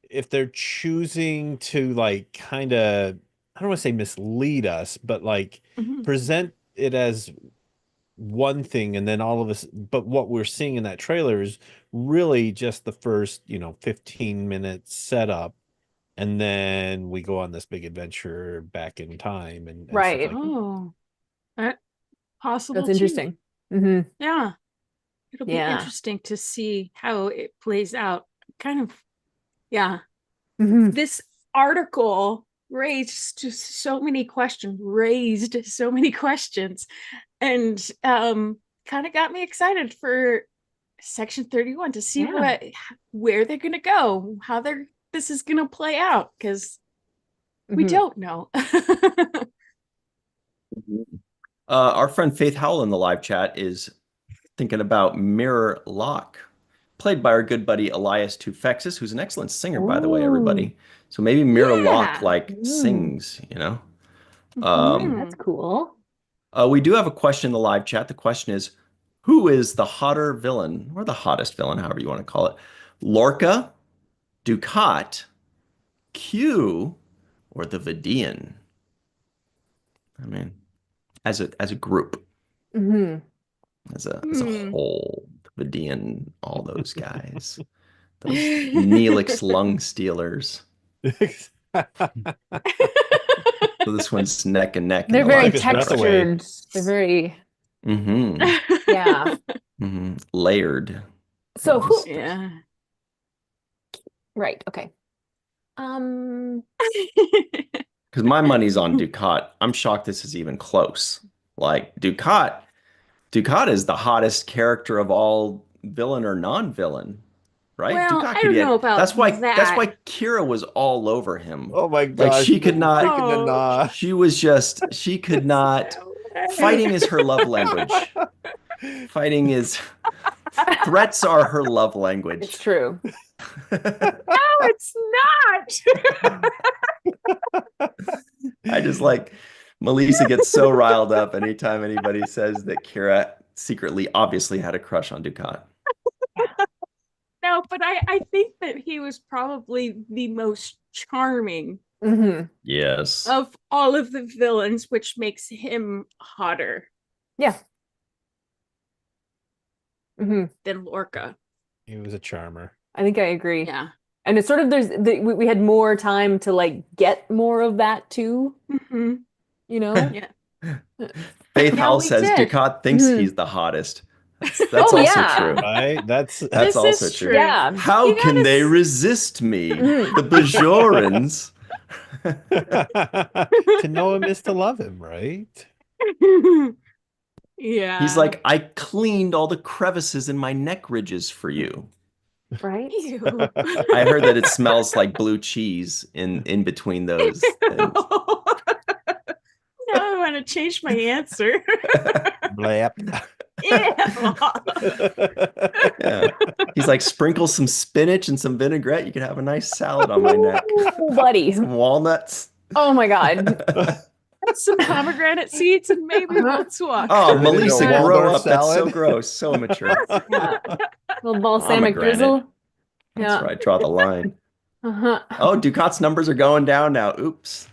if they're choosing to like kind of, I don't want to say mislead us, but like present it as one thing, and then all of us, but what we're seeing in that trailer is really just the first 15-minute setup, and then we go on this big adventure back in time and right. Possible. That's interesting. Yeah, it'll be interesting to see how it plays out. Kind of this article raised so many questions, and kind of got me excited for section 31 to see where they're gonna go, how this is gonna play out, because we don't know. Our friend Faith Howell in the live chat is thinking about mirror lock. played by our good buddy Elias Tufexis, who's an excellent singer, by the way, Ooh. everybody. So maybe Mira Locke Yeah. sings, you know. That's cool. We do have a question in the live chat. The question is, who is the hotter villain, or the hottest villain, however you want to call it? Lorca, Ducat, Q, or the Vidian? I mean, as a group, as a whole, the Vidian, all those guys, those Neelix lung stealers. So this one's neck and neck. They're in the very live chat right textured. They're very yeah. Layered. So who? Yeah. Right. Okay. Because my money's on Ducat. I'm shocked this is even close. Like Ducat is the hottest character of all, villain or non-villain, right? Well, Ducat I don't know about that's why that. Kira was all over him. Oh my Like gosh. she could not. Oh. She could not. Fighting is her love language. Fighting is threats are her love language. It's true. No, it's not. I just like Melissa gets so riled up anytime anybody says that Kira secretly obviously had a crush on Ducat. No, but I think that he was probably the most charming Yes. of all of the villains, which makes him hotter. Yeah. Than Lorca. He was a charmer. I think I agree. Yeah. And it's sort of we had more time to like get more of that too. You know? Yeah. Faith Yeah, Howell we says did. Ducat thinks he's the hottest. That's also true. Right? That's That's This also is true. true. Yeah. How You can gotta they resist me? The Bajorans. to know him is to love him, right? Yeah. He's like, I cleaned all the crevices in my neck ridges for you. Right? Ew. I heard that it smells like blue cheese in between those things. Now I want to change my answer. Blap. Yeah. He's like, sprinkle some spinach and some vinaigrette. You could have a nice salad on my neck. Ooh, buddy. Some walnuts. Oh my God. Some pomegranate seeds and maybe we'll swap. Oh, Melissa, Waldorf grow up. That's so salad. gross. So immature. Yeah. Little balsamic Pomegranate. drizzle. That's right. Draw the line. Uh-huh. Oh, Ducat's numbers are going down now. Oops.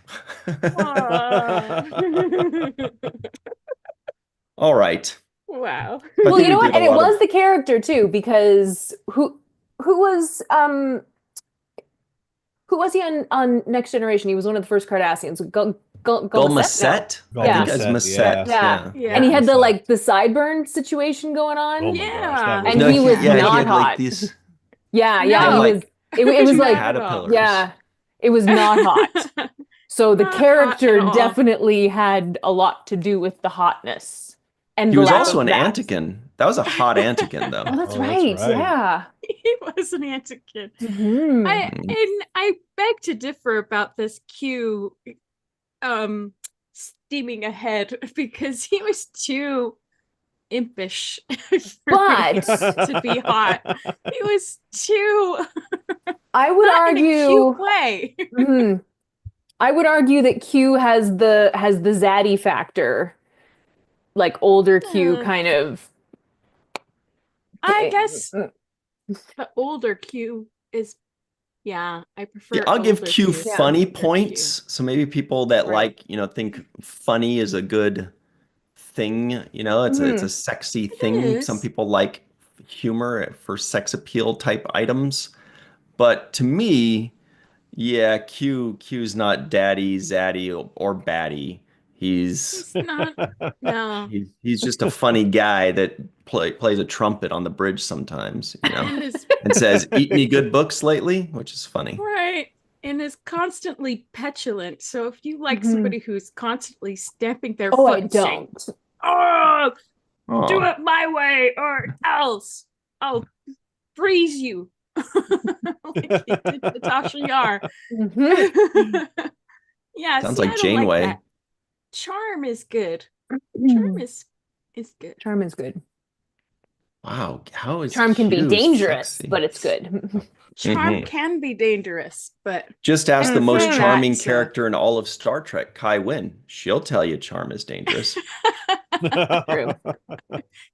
All right. Wow. Well, you know what? did a And it lot of- was the character too, because who was he on Next Generation? He was one of the first Cardassians. Gulmasset? I think it's Masset. Yeah. Yeah. And he had the sideburn situation going on. Oh my Yeah. gosh, that And No, he was he not had hot. like these Yeah, No. he was. It was like caterpillars. yeah, it was not hot. So the Not hot character at all. definitely had a lot to do with the hotness. And He the was lack also of an that. Antikin. That was a hot Antikin, though. Oh, that's Oh, that's right. right. Yeah. He was an Antikin. Mhm. I beg to differ about this Q steaming ahead because he was too impish for me to be hot. He was too I would not in a argue. cute way. Mhm. I would argue that Q has the zaddy factor, like older Q kind of. I guess the older Q is, yeah, I prefer. Yeah, I'll give older Q to funny younger Q. points. So maybe people that Right. think funny is a good thing. It's a sexy thing. Some is. people like humor for sex appeal type items. But to me, yeah, Q's not daddy, zaddy, or baddie. He's He's not. No. he's just a funny guy that plays a trumpet on the bridge sometimes, And is and says, "Eat any good books lately?" which is funny. right. And is constantly petulant. So if you like Mhm. somebody who's constantly stamping their Oh, foot I and saying, don't. "Oh, Aw. do it my way or else I'll freeze you." Like he did to Tasha Yar. Mhm. Yeah, Sounds see, like I don't Janeway. that. Charm is good. Charm is good. Charm is good. Wow, how is Charm can be Q dangerous, sexy? but it's good. Charm Mhm. can be dangerous, but Just ask the I most prefer charming that, so. character in all of Star Trek, Kai Wynn. She'll tell you charm is dangerous. True.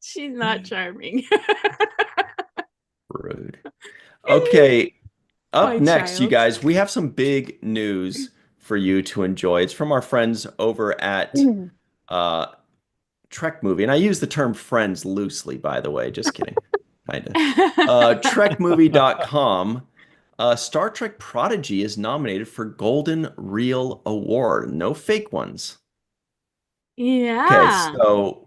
She's not charming. Rude. Okay, up My next, you child. guys, we have some big news for you to enjoy. It's from our friends over at uh, Trek Movie, and I use the term friends loosely, by the way. Just kidding. Kind of. TrekMovie.com. Star Trek Prodigy is nominated for Golden Reel Award. No fake ones. Okay, Yeah. so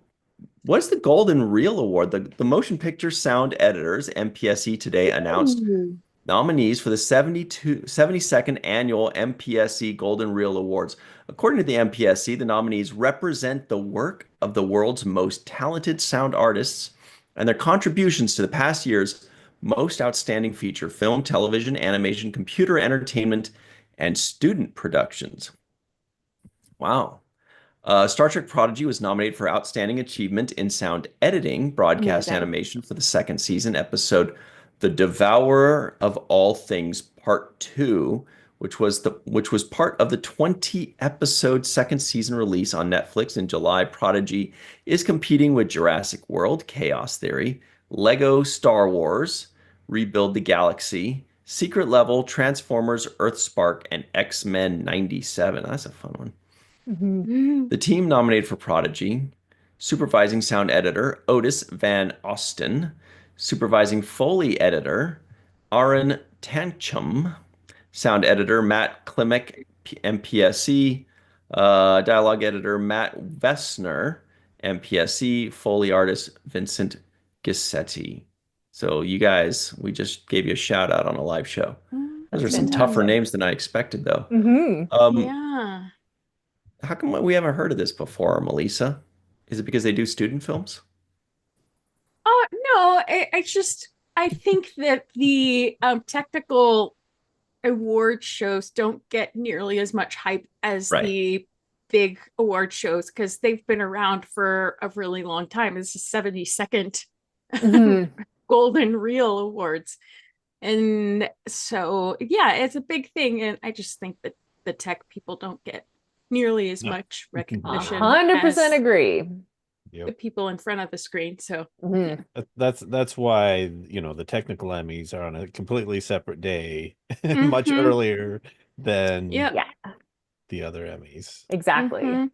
what's the Golden Reel Award? The Motion Picture Sound Editors, MPSE, today announced Ooh. nominees for the 72nd Annual MPSE Golden Reel Awards. According to the MPSE, the nominees represent the work of the world's most talented sound artists and their contributions to the past year's most outstanding feature film, television, animation, computer entertainment, and student productions. Wow. Star Trek Prodigy was nominated for Outstanding Achievement in Sound Editing, Broadcast Amazing. Animation for the second season episode The Devourer of All Things Part 2, which was part of the 20-episode second season release on Netflix in July. Prodigy is competing with Jurassic World, Chaos Theory, Lego Star Wars, Rebuild the Galaxy, Secret Level, Transformers, Earthspark, and X-Men 97. That's a fun one. Mhm. The team nominated for Prodigy: supervising sound editor Otis Van Osten, supervising Foley editor Aaron Tanchum, sound editor Matt Klimek, MPSC, dialogue editor Matt Vessner, MPSC, Foley artist Vincent Gissetti. So you guys, we just gave you a shout out on a live show. Those are That's some tougher fantastic. names than I expected, though. Mhm. Yeah. How come we haven't heard of this before, Melissa? Is it because they do student films? Oh no, I think that the technical award shows don't get nearly as much hype as Right. the big award shows because they've been around for a really long time. It's the 72nd Mhm. Golden Reel Awards. And so yeah, it's a big thing. And I just think that the tech people don't get nearly as No. much recognition 100% as agree. the people in front of the screen. So Mhm. That's why, the technical Emmys are on a completely separate day, much Mhm. earlier than yeah. Yeah, the other Emmys. exactly. Mhm.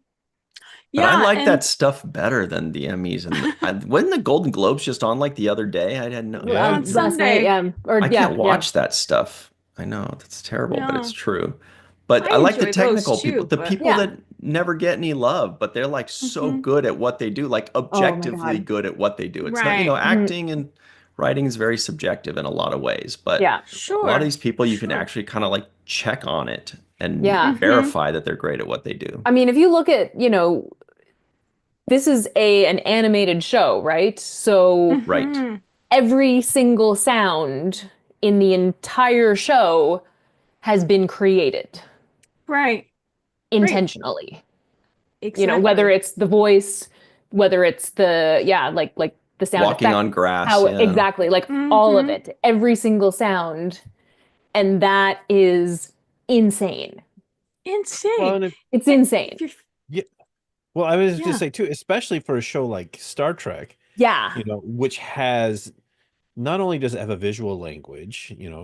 But I Yeah, like and that stuff better than the Emmys. And wasn't the Golden Globes just on like the other day? I didn't know. Yeah. on Last Sunday. night, yeah. Or I yeah, can't watch that stuff. I know that's terrible, but it's No. true. But I I like the enjoy those technical people, too, the but people Yeah. that never get any love, but they're like so Mhm. good at what they do, like Oh my objectively God. good at what they do. It's not, Right. Mhm. acting and writing is very subjective in a lot of ways, but Yeah. a lot Sure. of these people you can Sure. actually kind of like check on it and Yeah. Mhm. verify that they're great at what they do. I mean, if you look at, this is an animated show, right? So Right. Mhm. every single sound in the entire show has been created Right. intentionally. Exactly. Whether it's the voice, whether it's the like the sound Walking effect, on grass, how yeah. exactly, like all of Mhm. it, every single sound, and that is insane. Insane. Well, and It's And insane. if you're- well, I was Yeah. just say too, especially for a show like Star Trek, Yeah. which has not only does it have a visual language, Mhm.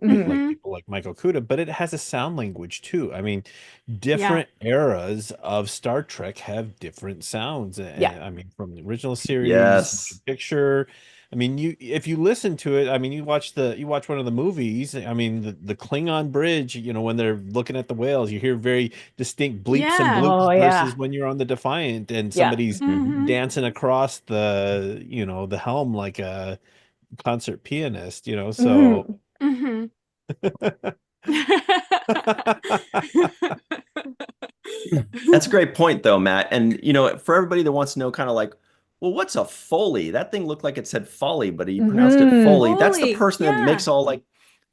like Mhm. people like Michael Kuda, but it has a sound language too. I mean, Yeah. different eras of Star Trek have different sounds. Yeah. I mean, from the original series, Yes. motion picture. I mean, if you listen to it, I mean, you watch one of the movies. I mean, the Klingon bridge. When they're looking at the whales, you hear very distinct bleeps and Yeah. bloops Oh, yeah. versus when you're on the Defiant and Yeah. somebody's Mhm. dancing across the the helm like a concert pianist. Mhm. So Mhm. That's a great point, though, Matt. And for everybody that wants to know, kind of like, well, what's a Foley? That thing looked like it said Foley, but he pronounced it Mhm. Foley. That's the Foley, person that yeah. makes all like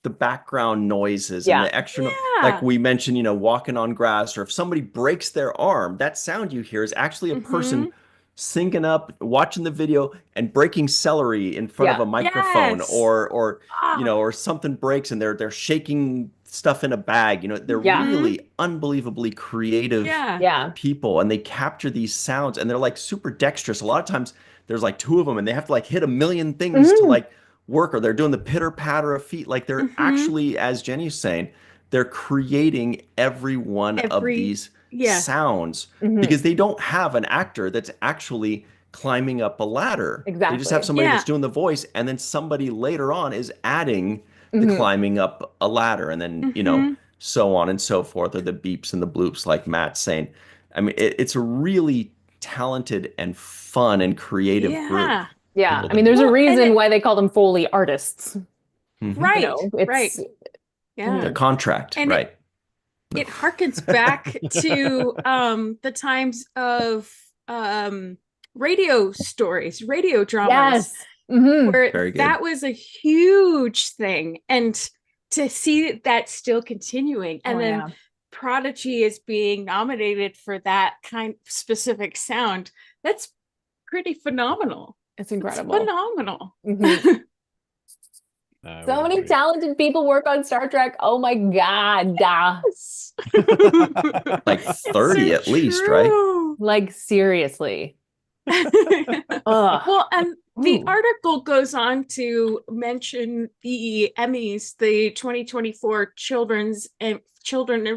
the background noises and Yeah. the extra, Yeah. like we mentioned, walking on grass, or if somebody breaks their arm, that sound you hear is actually a person Mhm. syncing up, watching the video, and breaking celery in front of Yeah. a microphone, Yes. or Ah. or something breaks and they're shaking stuff in a bag. They're Yeah. really unbelievably creative Yeah. people, and they capture these sounds, and they're like super dexterous. A lot of times there's like two of them, and they have to like hit a million things to like work, or they're doing the pitter patter of feet. Like they're actually, as Jenny's saying, they're creating every one of these sounds because they don't have an actor that's actually climbing up a ladder. Exactly. They just have somebody that's doing the voice, and then somebody later on is adding the climbing up a ladder, and then so on and so forth, or the beeps and the bloops, like Matt's saying. I mean, it's a really talented and fun and creative group. Yeah. I mean, there's a reason why they call them Foley artists. Right. It's Yeah. Their contract, and right. It harkens back to the times of radio stories, radio dramas. Yes. Where that was a huge thing. And to see that still continuing, and then Prodigy is being nominated for that kind of specific sound, that's pretty phenomenal. It's incredible. It's phenomenal. So many talented people work on Star Trek. Oh my God. Like 30 at least, right? Like seriously. Well, and the article goes on to mention the Emmys, the 2024 Children and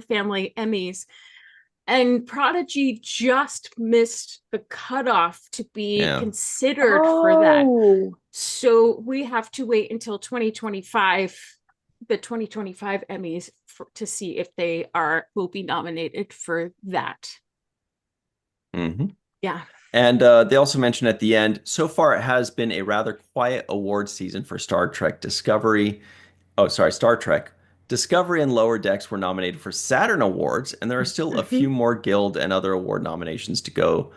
Family Emmys. And Prodigy just missed the cutoff to be considered for that. So we have to wait until 2025, the 2025 Emmys, to see if they will be nominated for that. Yeah. And they also mentioned at the end, so far it has been a rather quiet award season for Star Trek Discovery. Oh, sorry, Star Trek. Discovery and Lower Decks were nominated for Saturn Awards, and there are still a few more Guild and other award nominations to go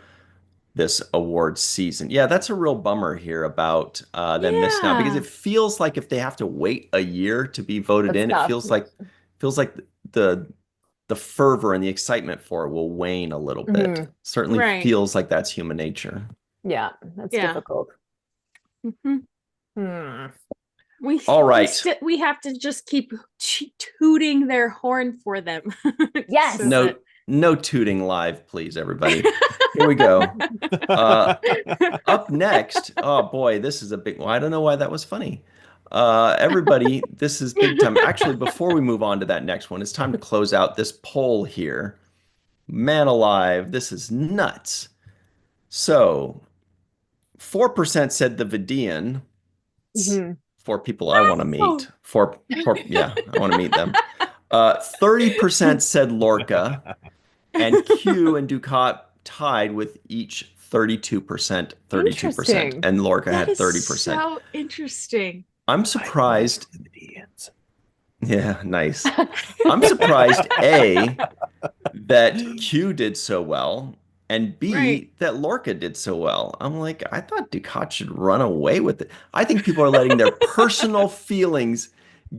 this award season. Yeah, that's a real bummer here about them missing out, because it feels like if they have to wait a year to be voted in, it feels like the fervor and the excitement for it will wane a little bit. Certainly feels like that's human nature. Yeah, that's difficult. All right. We have to just keep tooting their horn for them. Yes. No tooting live, please, everybody. Here we go. Up next. Oh boy, this is a big one. I don't know why that was funny. Everybody, this is big time. Actually, before we move on to that next one, it's time to close out this poll here. Man alive, this is nuts. So, 4% said the Vidian. 4 people I want to meet. Yeah, I want to meet them. 30% said Lorca, and Q and Ducat tied with each 32%, and Lorca had 30%. So interesting. I'm surprised. Yeah, nice. I'm surprised, A, that Q did so well, and B, that Lorca did so well. I'm like, I thought Ducat should run away with it. I think people are letting their personal feelings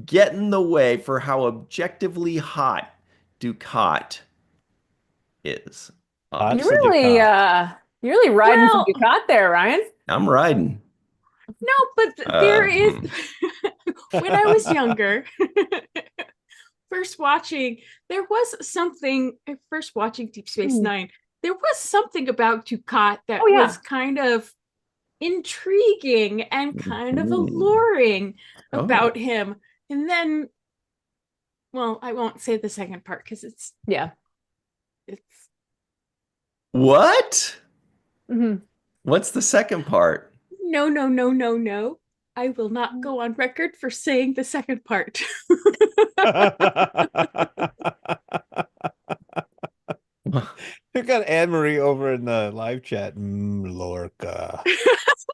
get in the way for how objectively hot Ducat is. You're really riding for Ducat there, Ryan. I'm riding. No, but there is. When I was younger, first watching Deep Space Nine, there was something about Ducat that was kind of intriguing and kind of alluring about him. And then, well, I won't say the second part because it's what? What's the second part? No. I will not go on record for saying the second part. We got Anne-Marie over in the live chat. Lorca.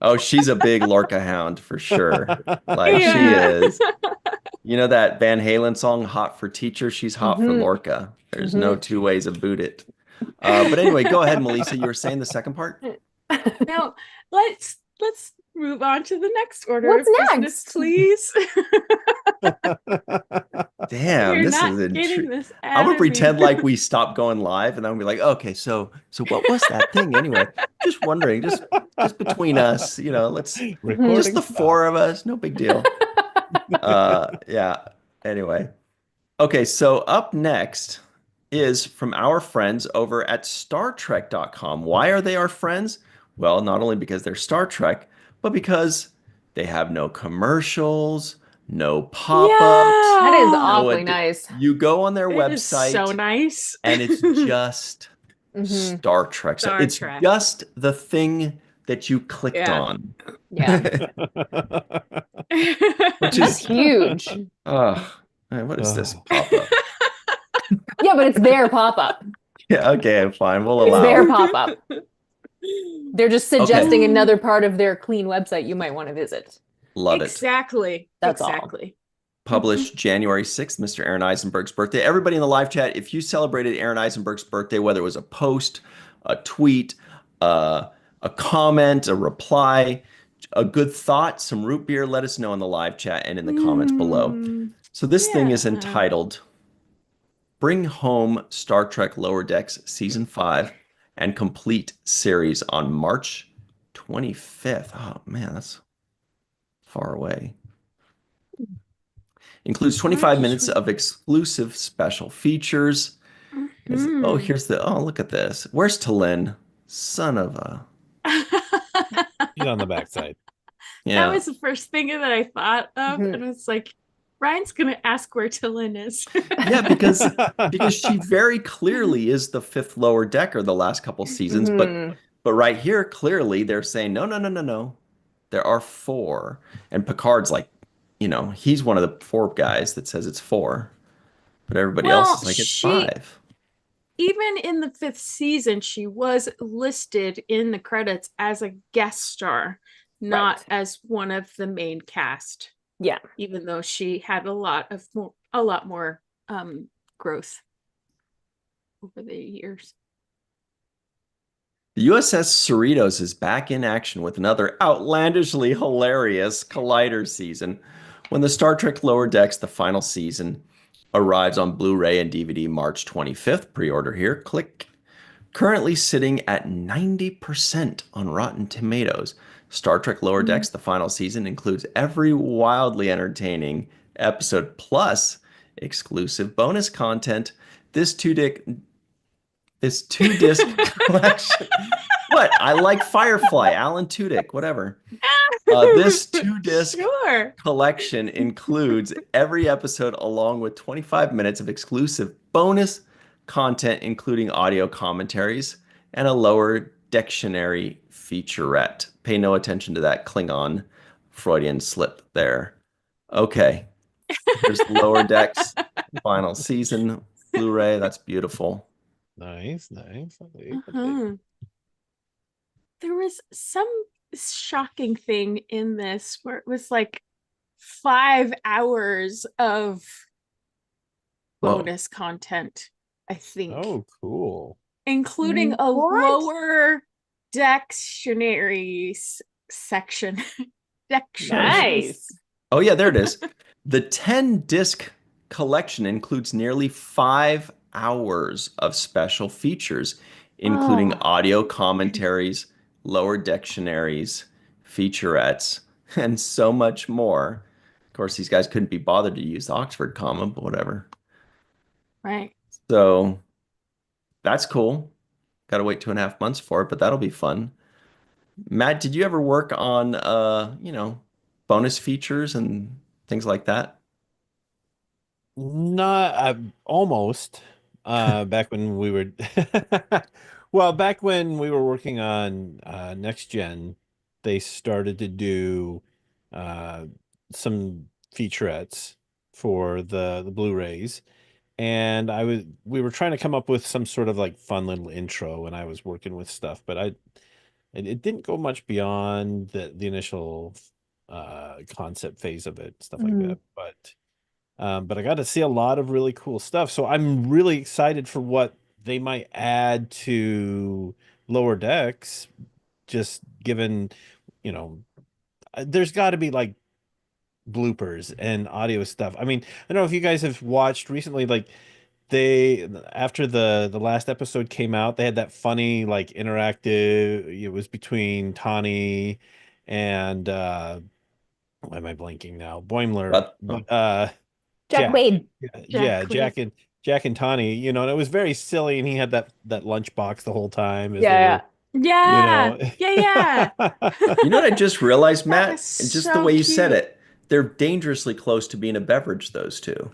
Oh, she's a big Lorca hound for sure. Like she is. You know that Van Halen song, Hot for Teacher? She's hot for Lorca. There's no two ways about it. But anyway, go ahead, Melissa. You were saying the second part? No, let's move on to the next order What's of business, next? please. Damn, You're this not is getting this I'm out gonna of me. pretend like we stopped going live, and then we'll be like, okay, so what was that thing anyway? Just wondering, just between us, let's just Recording the stop. four of us, no big deal. Yeah. Anyway. Okay, so up next is from our friends over at StarTrek.com. Why are they our friends? Well, not only because they're Star Trek, but because they have no commercials, no pop-ups. That is Yeah. awfully nice. You go on their It is so website nice. and it's just Mhm. Star Trek. So Star it's Trek. just the thing that you clicked Yeah. on. Yeah. Which That's is huge. what is this pop-up? Yeah, but it's their pop-up. Yeah, okay, fine. We'll It's allow their it. pop-up. They're just suggesting another part of their clean website you might want to visit. Love it. Exactly. That's all. exactly. Published January 6th, Mr. Aaron Eisenberg's birthday. Everybody in the live chat, if you celebrated Aaron Eisenberg's birthday, whether it was a post, a tweet, a comment, a reply, a good thought, some root beer, let us know in the live chat and in the comments below. So this thing is Yeah. entitled Bring Home Star Trek Lower Decks Season 5 and Complete Series on March 25th. Oh, man, that's far away. Includes 25 minutes of exclusive special features. Oh, here's look at this. Where's Talin? Son of a... He's on the backside. Yeah. That was the first thing that I thought of. And it's like, Ryan's going to ask where Tillin is. Yeah, because she very clearly is the fifth lower decker the last couple seasons. But right here, clearly, they're saying, no. There are four. And Picard's like, he's one of the four guys that says it's four. But everybody else is like, it's five. Even in the fifth season, she was listed in the credits as a guest star, not as one of the main cast. Yeah. Even though she had a lot more growth over the years. The USS Cerritos is back in action with another outlandishly hilarious Collider season. When the Star Trek Lower Decks, the final season, arrives on Blu-ray and DVD March 25th. Pre-order here. Click. Currently sitting at 90% on Rotten Tomatoes. Star Trek Lower Decks, the final season, includes every wildly entertaining episode plus exclusive bonus content. This two-disc collection. What? I like Firefly, Alan Tudyk, whatever. This two-disc collection includes every episode along with 25 minutes of exclusive bonus content, including audio commentaries and a lower dictionary featurette. Pay no attention to that Klingon Freudian slip there. Okay. Here's Lower Decks final season Blu-ray. That's beautiful. Nice. There was some shocking thing in this where it was like 5 hours of bonus content, I think. Oh, cool. Including a lower dictionary section. Nice. Oh, yeah, there it is. The 10-disc collection includes nearly 5 hours of special features, including audio commentaries, lower dictionaries, featurettes, and so much more. Of course, these guys couldn't be bothered to use the Oxford comma, but whatever. Right. So that's cool. Got to wait 2.5 months for it, but that'll be fun. Matt, did you ever work on, bonus features and things like that? Not almost. Back when we were back when we were working on Next Gen, they started to do some featurettes for the Blu-rays, and we were trying to come up with some sort of like fun little intro, and I was working with stuff, but it didn't go much beyond the initial concept phase of it, stuff like that. But I got to see a lot of really cool stuff. So I'm really excited for what they might add to Lower Decks, just given, there's got to be like bloopers and audio stuff. I mean, I don't know if you guys have watched recently, like they after the last episode came out, they had that funny like interactive. It was between Tawny and why am I blanking now? Boimler, but Jack Jack. Wade. Yeah, Jack Jack and Tawny, you know, and it was very silly, and he had that lunchbox the whole time as they Yeah. were, you Yeah. know. Yeah. You know what I just realized, That Matt? was And just the so way you said cute. it, they're dangerously close to being a beverage, those two.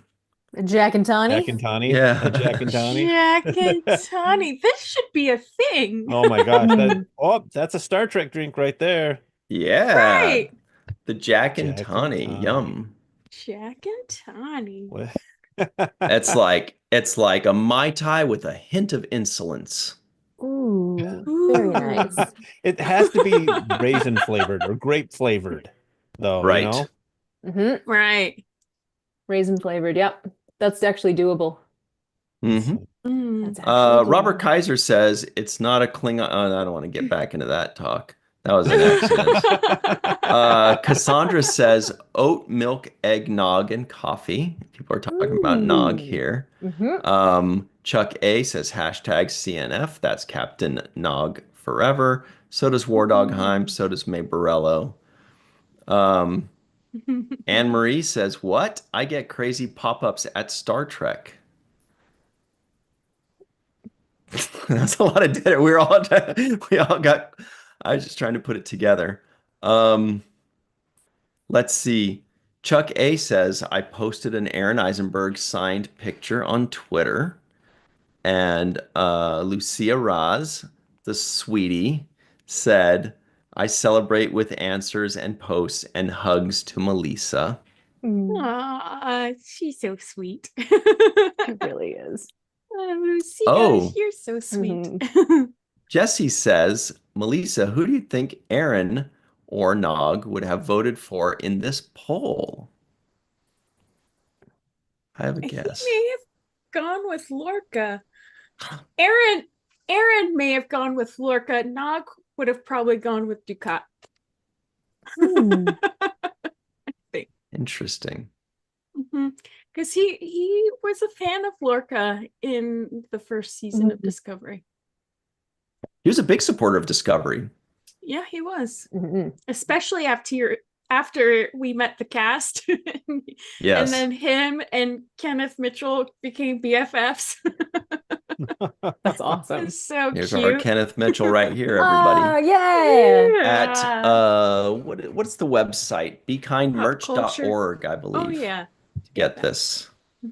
Jack and Jack Tawny. and Tawny, Yeah. Jack and Tawny. Jack and Tawny. This should be a thing. Oh my gosh, Mm. that's a Star Trek drink right there. Yeah. Right. The Jack and Jack and Tawny. Tawny. Yum. Jack and Tawny. What? It's like a Mai Tai with a hint of insolence. Ooh, very nice. It has to be raisin flavored or grape flavored, though, you Right. know? Mm-hmm. Right. Raisin flavored. Yep. That's actually doable. hmm Mm. That's actually Robert doable. Kaiser says it's not a Klingon. I don't want to get back into that talk. That was an accident. Cassandra says oat milk, eggnog, and coffee. People are talking about nog Ooh. here. Mm-hmm. Chuck A says hashtag CNF. That's Captain Nog forever. So does War Dog Heim. So does May Borello. Anne Marie says, what? I get crazy pop-ups at Star Trek. That's a lot of data. We all got, I was just trying to put it together. Let's see. Chuck A says, I posted an Aaron Eisenberg signed picture on Twitter. And Lucia Raz, the sweetie, said, I celebrate with answers and posts and hugs to Melissa. Aw, she's so sweet. It really is. Lucia, Oh. you're so sweet. Jesse says, Melissa, who do you think Aaron or Nog would have voted for in this poll? I have a guess. He may have gone with Lorca. Aaron may have gone with Lorca. Nog would have probably gone with Ducat. Interesting. Because he was a fan of Lorca in the first season of Discovery. He was a big supporter of Discovery. Yeah, he was. Especially after we met the cast. Yes. And then him and Kenneth Mitchell became BFFs. That's awesome. It's so Here's cute. our Kenneth Mitchell right here, everybody. Yeah. At what's the website? BeKindMerch.org, I believe. Oh yeah. To get this.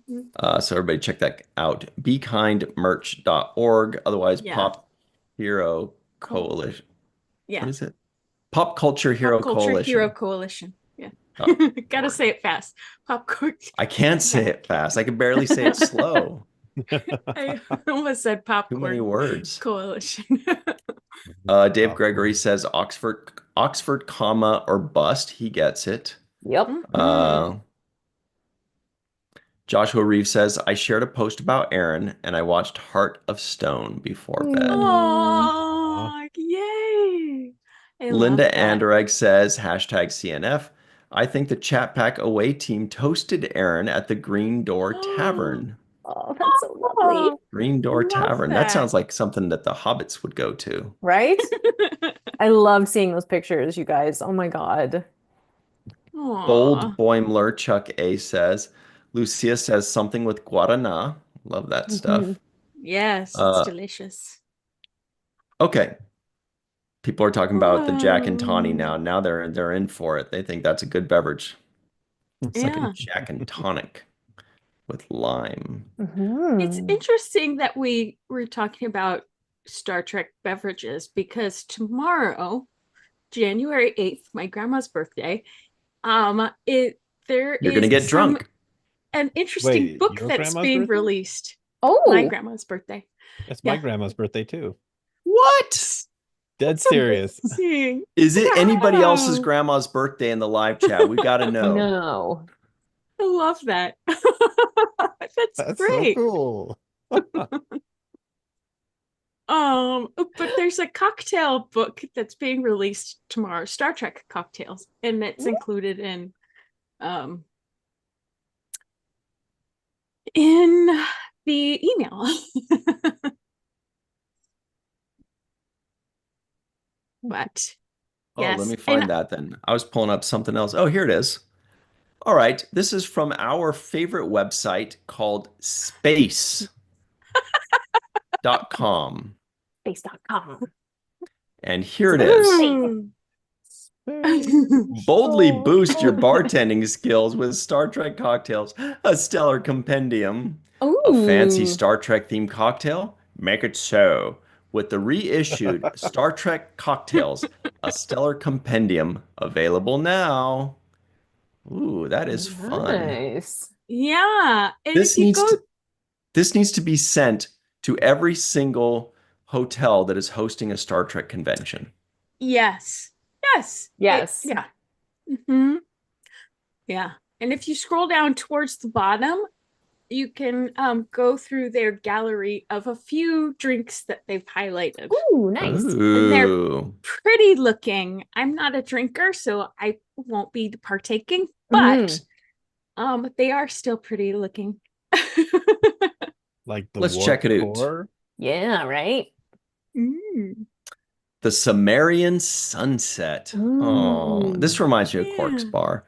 So everybody check that out. BeKindMerch.org. Otherwise, Pop Hero Coalition. Yeah. What is it? Pop Culture Hero Coalition. Hero Coalition. Yeah. Gotta say it fast. Pop culture. I can't say it fast. I can barely say it slow. I almost said popcorn. Too many words. Coalition. Dave Gregory says Oxford, comma or bust. He gets it. Yep. Joshua Reeves says, I shared a post about Aaron and I watched Heart of Stone before bed. Oh, yay. Linda Anderegg says, hashtag CNF. I think the Chat Pack away team toasted Aaron at the Green Door Tavern. Oh, that's so lovely. Green Door Tavern. That sounds like something that the hobbits would go to. Right? I love seeing those pictures, you guys. Oh my God. Bold Boimler, Chuck A says. Lucia says something with Guarana. Love that stuff. Yes, it's delicious. Okay. People are talking about the Jack and Tawny now. Now they're in for it. They think that's a good beverage. It's like a Jack and Tonic with lime. It's interesting that we were talking about Star Trek beverages because tomorrow, January 8th, my grandma's birthday, you're gonna get drunk. An interesting book that's being released. Oh, my grandma's birthday. That's my grandma's birthday too. What? Dead serious. Is it anybody else's grandma's birthday in the live chat? We got to know. No. I love that. That's great. So cool. But there's a cocktail book that's being released tomorrow, Star Trek cocktails, and it's included in the email. But yes. Let me find that then. I was pulling up something else. Oh, here it is. All right. This is from our favorite website called space.com. Space.com. And here it is. Boldly boost your bartending skills with Star Trek cocktails, a stellar compendium. Ooh. A fancy Star Trek themed cocktail? Make it so. With the reissued Star Trek cocktails, a stellar compendium available now. Ooh, that is fun. Nice. Yeah. And This needs to be sent to every single hotel that is hosting a Star Trek convention. Yes. Yes. Yeah. Mm-hmm. Yeah. And if you scroll down towards the bottom, you can go through their gallery of a few drinks that they've highlighted. Ooh, nice. And they're pretty looking. I'm not a drinker, so I won't be partaking, but they are still pretty looking. Like the Let's check it out. Core? Yeah, right. The Sumerian Sunset. Oh, this reminds me of Cork's Bar.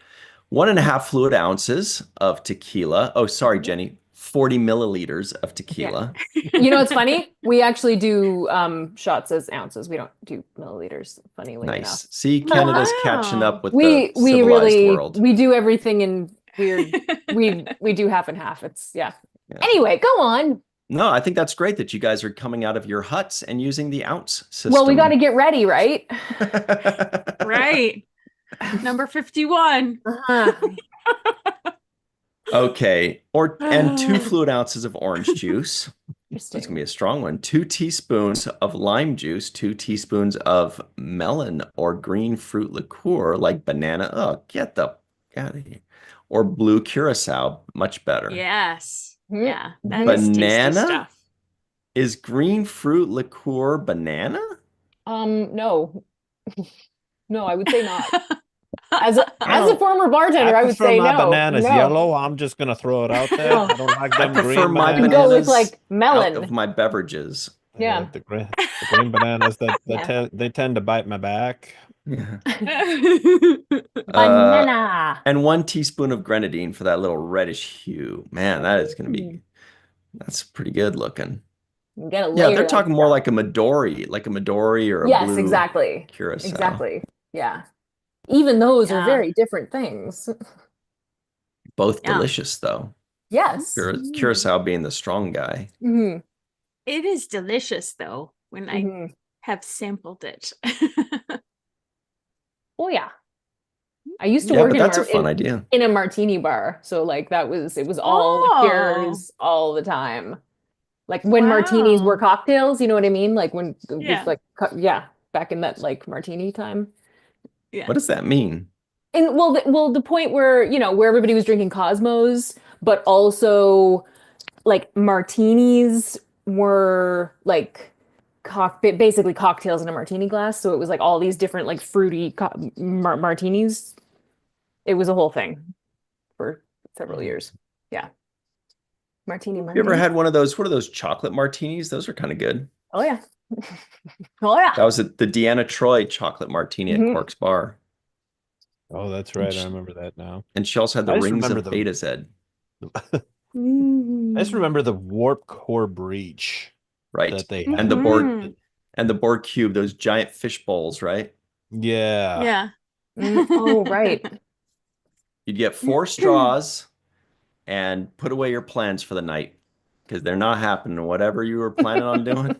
1.5 fluid ounces of tequila. Oh, sorry, Jenny. 40 milliliters of tequila. Yeah. You know, it's funny. We actually do shots as ounces. We don't do milliliters. Funnily enough. See, Canada's catching up with we the civilized world. We do everything in weird. we do half and half. Yeah. Anyway, go on. No, I think that's great that you guys are coming out of your huts and using the ounce system. Well, we got to get ready, right? Right. Number 51. Okay. And 2 fluid ounces of orange juice. That's going to be a strong one. 2 teaspoons of lime juice, 2 teaspoons of melon or green fruit liqueur like banana. Oh, get out of here. Or blue curacao, much better. Yes. Yeah. That Banana? is tasty stuff. Is green fruit liqueur banana? No. No, I would say not. As a former bartender, I would say my no. bananas no. yellow. I'm just gonna throw it out there. I don't like them prefer green my bananas. Go with like melon. Out of my beverages. Yeah. The green bananas they tend to bite my back. Yeah. Banana. And 1 teaspoon of grenadine for that little reddish hue. Man, that is going to be, that's pretty good looking. Yeah, they're talking more like a Midori or a blue exactly. curacao. Exactly. Yeah. Even those are very different things. Both delicious, though. Yes. Curacao being the strong guy. Mm-hmm. It is delicious, though, when I have sampled it. Oh, yeah. I used to work that's a fun idea. In a martini bar. So, like, it was all liqueurs all the time. Like, when martinis were cocktails, you know what I mean? Like, when it was like, back in that, like, martini time. Yeah. What does that mean? And the point where, where everybody was drinking Cosmos, but also like martinis were like basically cocktails in a martini glass. So it was like all these different like fruity martinis. It was a whole thing for several years. Yeah. Martini. You ever had one of those? What are those chocolate martinis? Those are kind of good. Oh yeah. Oh yeah. That was the Deanna Troi chocolate martini at Cork's Bar. Oh, that's right. I remember that now. And she also had the rings of Beta Z. I just remember the warp core breach. Right. That they had. And the Borg cube, those giant fish bowls, right? Yeah. Yeah. Oh, right. You'd get 4 straws and put away your plans for the night because they're not happening. Whatever you were planning on doing,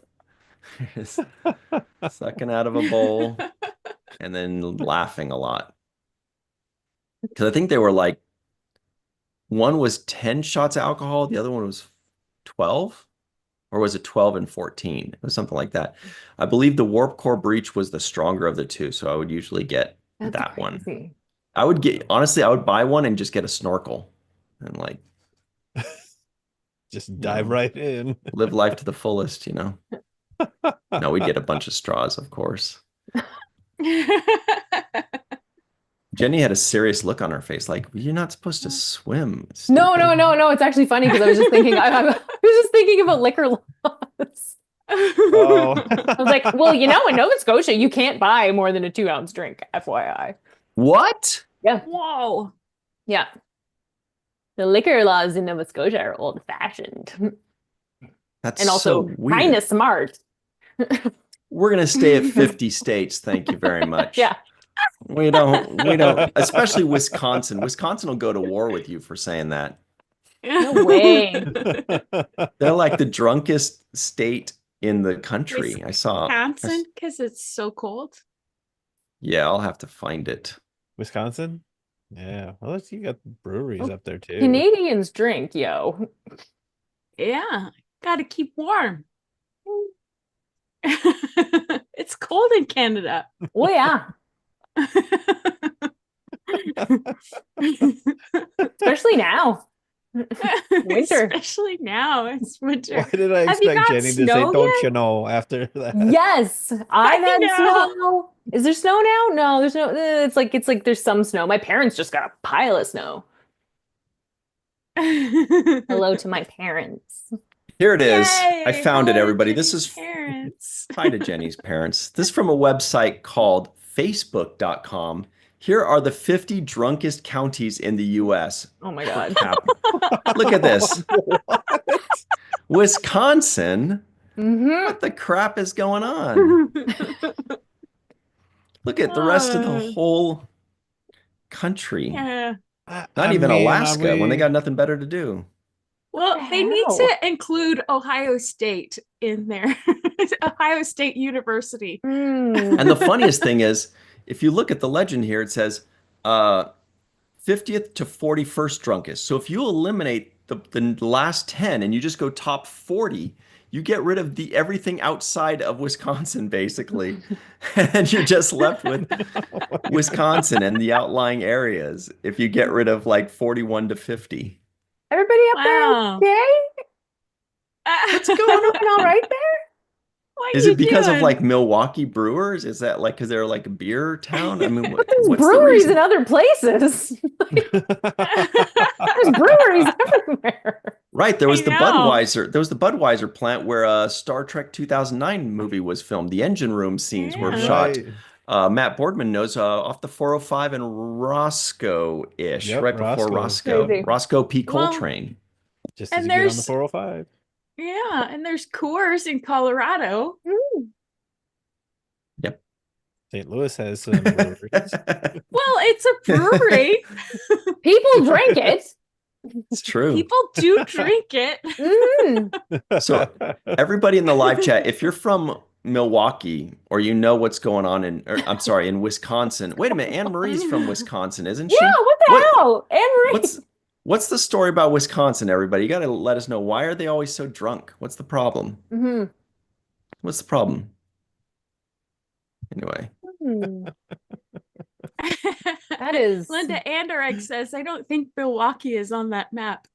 just sucking out of a bowl and then laughing a lot. Because I think they were like, one was 10 shots of alcohol, the other one was 12, or was it 12 and 14? It was something like that. I believe the warp core breach was the stronger of the two, so I would usually get that one. I would buy one and just get a snorkel and like just dive right in. Live life to the fullest, No, we get a bunch of straws, of course. Jenny had a serious look on her face, like, you're not supposed to swim. No, stupid." no. It's actually funny because I was just thinking, I was just thinking about liquor laws. Oh. I was like, well, in Nova Scotia, you can't buy more than a 2-ounce drink, FYI. What? Yeah. Whoa. Yeah. The liquor laws in Nova Scotia are old-fashioned. That's And also so weird. kind of smart. We're gonna stay at 50 states. Thank you very much. Yeah. We don't, especially Wisconsin. Wisconsin will go to war with you for saying that. No way. They're like the drunkest state in the country. I saw. Wisconsin, because it's so cold. Yeah, I'll have to find it. Wisconsin? Yeah. Well, you got breweries up there too. Canadians drink, yo. Yeah, gotta keep warm. It's cold in Canada. Oh, yeah. Especially now. Winter. Especially now. It's winter. Why did I Have you expect got Jenny to say, snow "Don't yet?" you know?" After that? Yes, I've had know. snow. Is there snow now? No, there's no. It's like there's some snow. My parents just got a pile of snow. Hello to my parents. Here it is. Yay! I found it, Hello to everybody. This Jenny's is parents. hi to Jenny's parents. This is from a website called Facebook.com. Here are the 50 drunkest counties in the U.S. Oh my God. Look at this. Wisconsin? Mm-hmm. What the crap is going on? Look at the rest of the whole country. Yeah. Not even mean, Alaska when they got nothing better to do. Well, the they need hell? to include Ohio State in there. Ohio State University. Mm. And the funniest thing is, if you look at the legend here, it says 50th to 41st drunkest. So if you eliminate the last 10 and you just go top 40, you get rid of everything outside of Wisconsin, basically. And you're just left with Wisconsin and the outlying areas if you get rid of like 41 to 50. Everybody up Wow. there okay? What's going on? Everyone all right there? What Is are it because you of doing? like Milwaukee Brewers? Is that like because they're like a beer town? I mean, But there's what's the breweries reason? in other places. There's breweries everywhere. Right, there was I the know. Budweiser. There was the Budweiser plant where a Star Trek 2009 movie was filmed. The engine room scenes were Yeah. shot. Right. Matt Boardman knows off the 405 and Roscoe-ish, Yep, right before Roscoe. Crazy. Roscoe P. Well, Coltrane. Just And as you get on the there's- 405. Yeah, and there's Coors in Colorado. St. Louis has some breweries. Well, it's a brewery. People drink it. It's true. People do drink it. Mm. So everybody in the live chat, if you're from Milwaukee or you know what's going on in Wisconsin. Wait a minute, Anne Marie's from Wisconsin, isn't she? Yeah, what the hell? Anne Marie. What's the story about Wisconsin, everybody? You got to let us know. Why are they always so drunk? What's the problem? Mm-hmm. What's the problem? Anyway. That is Linda Anderegg says, I don't think Milwaukee is on that map.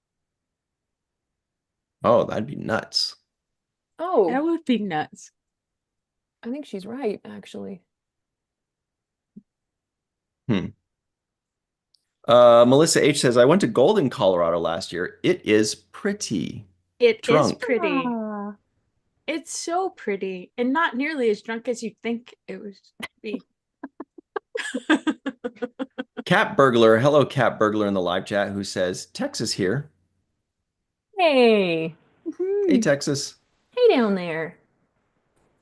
Oh, that'd be nuts. Oh, That would be nuts. I think she's right, actually. Melissa H says, I went to Golden, Colorado last year. It is pretty. It is Drunk. pretty. Ah. It's so pretty and not nearly as drunk as you'd think it would be. Cat Burglar. Hello, Cat Burglar in the live chat who says, Texas here. Hey. Hey, Texas. Hey down there.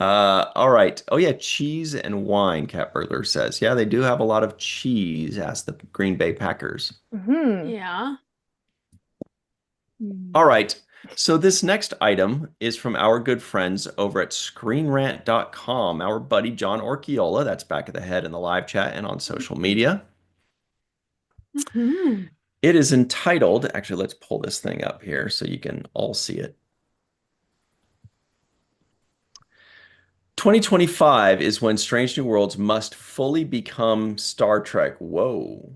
All right. Oh, yeah, cheese and wine, Cat Burglar says. Yeah, they do have a lot of cheese, asked the Green Bay Packers. Mm-hmm. Yeah. All right. So this next item is from our good friends over at ScreenRant.com. Our buddy John Orchiola, that's back at the head in the live chat and on social media. Mhm. It is entitled, actually, let's pull this thing up here so you can all see it. 2025 is when Strange New Worlds must fully become Star Trek. Whoa.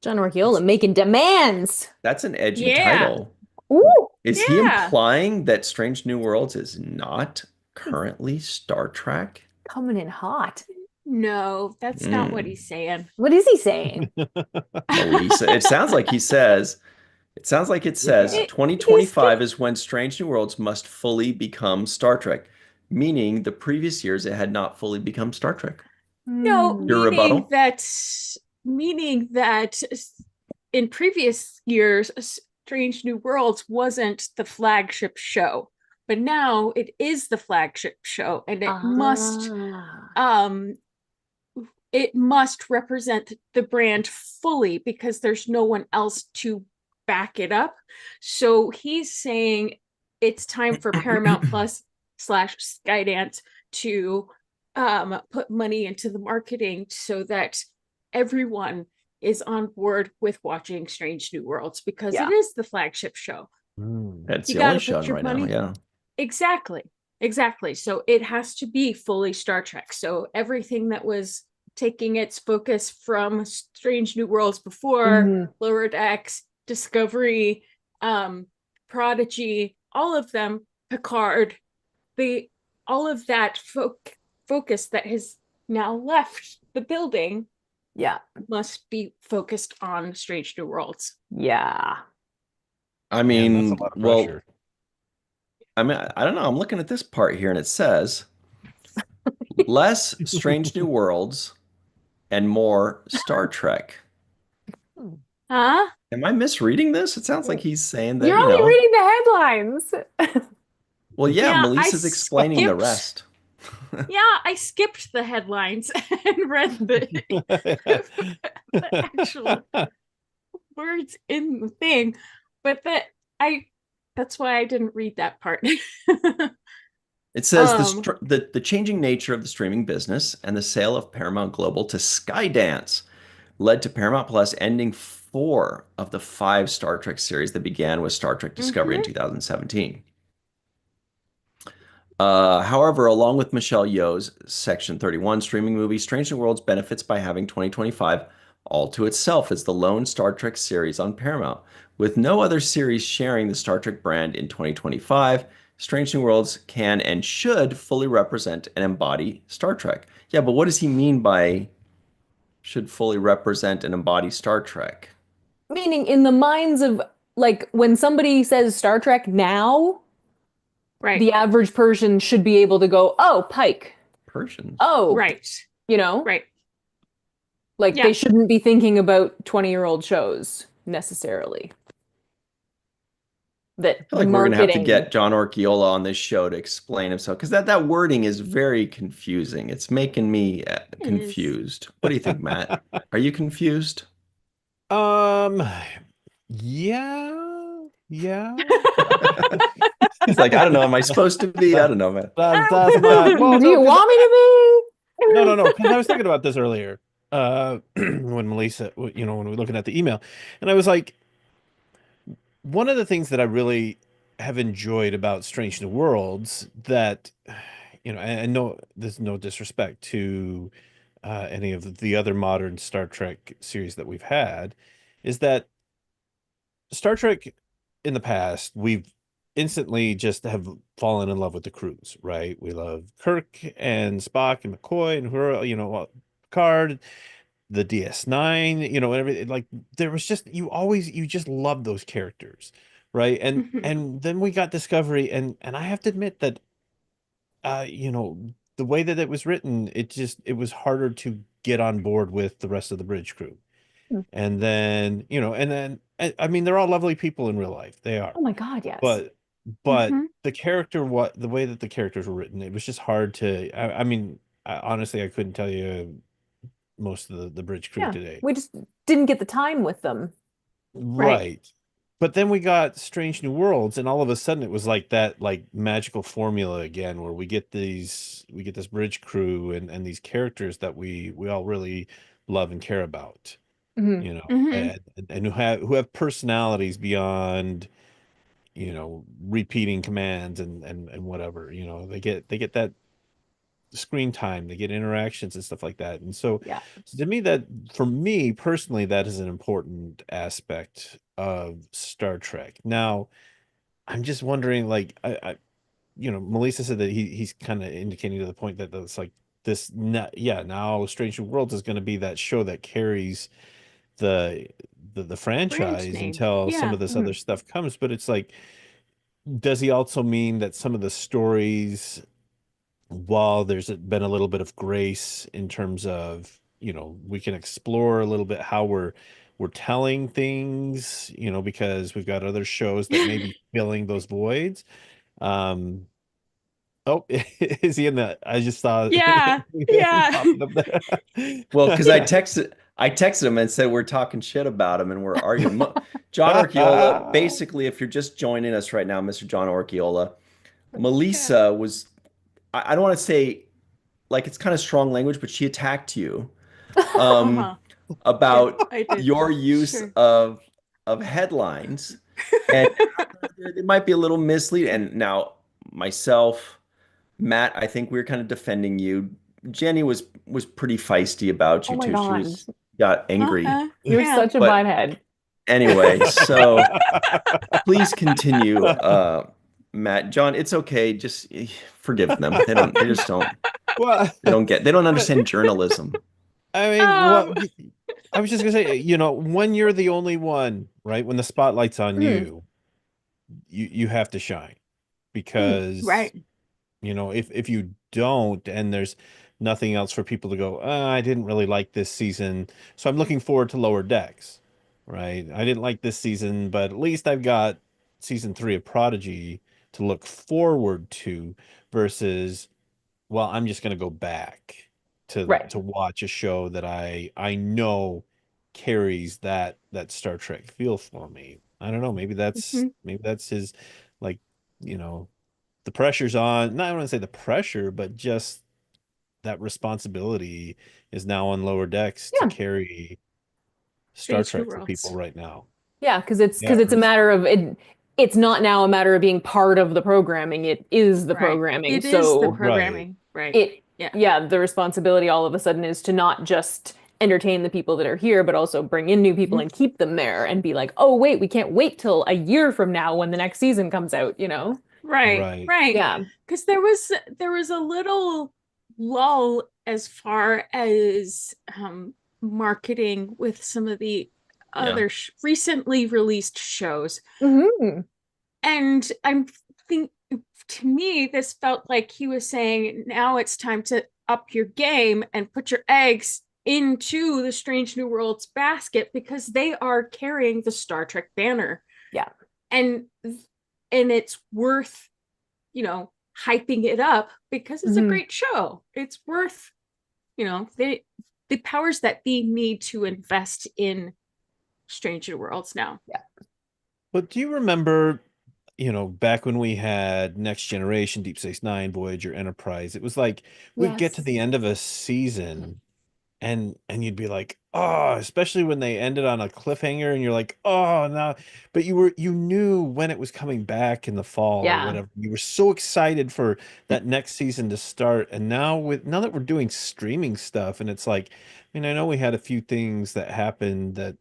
John Orchiola making demands. That's an edgy Yeah. title. Ooh. Is he Yeah. implying that Strange New Worlds is not currently Star Trek? Coming in hot. No, that's not what he's saying. What is he saying? Melissa, it sounds like he says, it sounds like it says Yeah. 2025 is when Strange New Worlds must fully become Star Trek, meaning the previous years it had not fully become Star Trek. No, Hmm. Your rebuttal? meaning that in previous years, Strange New Worlds wasn't the flagship show, but now it is the flagship show, and Ah. it must represent the brand fully because there's no one else to back it up. So he's saying it's time for Paramount Plus / Skydance to put money into the marketing so that everyone is on board with watching Strange New Worlds because Yeah. it is the flagship show. That's You the got only to show put your right now. money. Yeah. Exactly. So it has to be fully Star Trek. So everything that was taking its focus from Strange New Worlds before, Mhm. Lower Decks, Discovery, Prodigy, all of them, Picard, all of that focus that has now left the building Yeah. must be focused on Strange New Worlds. Yeah. I Man, that's mean, a lot of well, pressure. I mean, I don't know. I'm looking at this part here and it says less Strange New Worlds and more Star Trek. Huh? Am I misreading this? It sounds like he's saying You're that, you only know, reading the headlines. well, yeah, Yeah, Melissa's explaining the rest. Yeah, I skipped the headlines and read the actual words in the thing, but that's why I didn't read that part. It says the changing nature of the streaming business and the sale of Paramount Global to Skydance led to Paramount Plus ending 4 of the 5 Star Trek series that began with Star Trek Discovery in 2017. However, along with Michelle Yeoh's Section 31 streaming movie, Strange New Worlds benefits by having 2025 all to itself as the lone Star Trek series on Paramount. With no other series sharing the Star Trek brand in 2025, Strange New Worlds can and should fully represent and embody Star Trek. Yeah, but what does he mean by should fully represent and embody Star Trek? Meaning in the minds of like when somebody says Star Trek now, Right. the average person should be able to go, oh, Pike. Persians. Oh, Right. you know? Right. Like Yeah. they shouldn't be thinking about 20-year-old shows necessarily. That I feel like we're gonna have to marketing. get John Orchiola on this show to explain himself because that wording is very confusing. It's making me confused. What do you think, Matt? Are you confused? Yeah. He's like, I don't know. Am I supposed to be? I don't know, man. That's my. Well, Do you no, 'cause want me to be? no. Because I was thinking about this earlier. When Melissa, you know, when we were looking at the email, and I was like, one of the things that I really have enjoyed about Strange New Worlds that, you know, and no, there's no disrespect to any of the other modern Star Trek series that we've had, is that Star Trek in the past, we've instantly just have fallen in love with the crews, right? We love Kirk and Spock and McCoy and who are, you know, Picard, the DS9, you know, and everything. Like there was just you just love those characters, right? And then we got Discovery, and I have to admit that you know, the way that it was written, it was harder to get on board with the rest of the bridge crew. And then, you know, and then I mean, they're all lovely people in real life. They are. Oh my God, yes. But the character, the way that the characters were written, it was just hard to. I mean, honestly, I couldn't tell you most of the bridge crew Yeah, today. we just didn't get the time with them. Right. But then we got Strange New Worlds, and all of a sudden it was like that like magical formula again, where we get this bridge crew and these characters that we all really love and care about. Mhm. You know, and who have personalities beyond, you know, repeating commands and whatever. You know, they get that screen time, they get interactions and stuff like that. And so, Yeah. so to me, that for me personally, that is an important aspect of Star Trek. Now, I'm just wondering, like, Melissa said that he's kind of indicating to the point that it's like now Strange New Worlds is going to be that show that carries the the Brand franchise name. until some Yeah. of this other stuff comes. But it's like, does he also mean that some of the stories, while there's been a little bit of grace in terms of, we can explore a little bit how we're telling things, because we've got other shows that may be filling those voids. Um, oh, is he in that? I just saw Yeah. him Yeah. popping up there. Well, because I texted him and said we're talking shit about him and we're arguing. John Orchiola, basically, if you're just joining us right now, Mr. John Orchiola, Yeah. Melissa was, I don't want to say like it's kind of strong language, but she attacked you um, Uh-huh. Yeah, about I did. your use Sure. of headlines, and it might be a little misleading. And now myself, Matt, I think we were kind of defending you. Jenny was pretty feisty about Oh you my too. She God. was got angry. Uh-huh. You're Yeah. such a But butthead. anyway, so please continue, Matt. John, it's okay. Just forgive them. They just don't, Well, they don't but understand journalism. I mean, Um, I was just gonna say, when you're the only one, right? When the spotlight's on Mhm. you have to shine, because right. if you don't, and there's nothing else for people to go, I didn't really like this season, so I'm looking forward to Lower Decks, right? I didn't like this season, but at least I've got season 3 of Prodigy to look forward to, versus, well, I'm just going to go back Right. to watch a show that I know carries that Star Trek feel for me. I don't know. Maybe that's his, like, you know, the pressure's on. Not, I don't want to say the pressure, but just that responsibility is now on Lower Decks to Yeah. carry Star Strange New Trek for people Worlds. right now. Yeah, because it's Yeah. a matter of it. It's not now a matter of being part of the programming. It is the Right. programming. It is the So Right. programming. Right. it, Yeah. yeah, the responsibility all of a sudden is to not just entertain the people that are here, but also bring in new people Mhm. and keep them there and be like, oh, wait, we can't wait till a year from now when the next season comes out, you know? Right. Right. Right. Yeah. Because there was a little lull as far as marketing with some of the Yeah. other recently released shows. Hmm. And I'm think to me, this felt like he was saying, now it's time to up your game and put your eggs into the Strange New Worlds basket, because they are carrying the Star Trek banner. Yeah. And it's worth, hyping it up, because it's a Mhm. great show. It's worth, the powers that be need to invest in Strange New Worlds now. Yeah. But do you remember, back when we had Next Generation, Deep Space Nine, Voyager, Enterprise? It was like we'd get to Yes. the end of a season, and you'd be like, oh, especially when they ended on a cliffhanger, and you're like, oh no. But you knew when it was coming back in the fall or Yeah. whatever. You were so excited for that next season to start. And now that we're doing streaming stuff, and it's like, I mean, I know we had a few things that happened that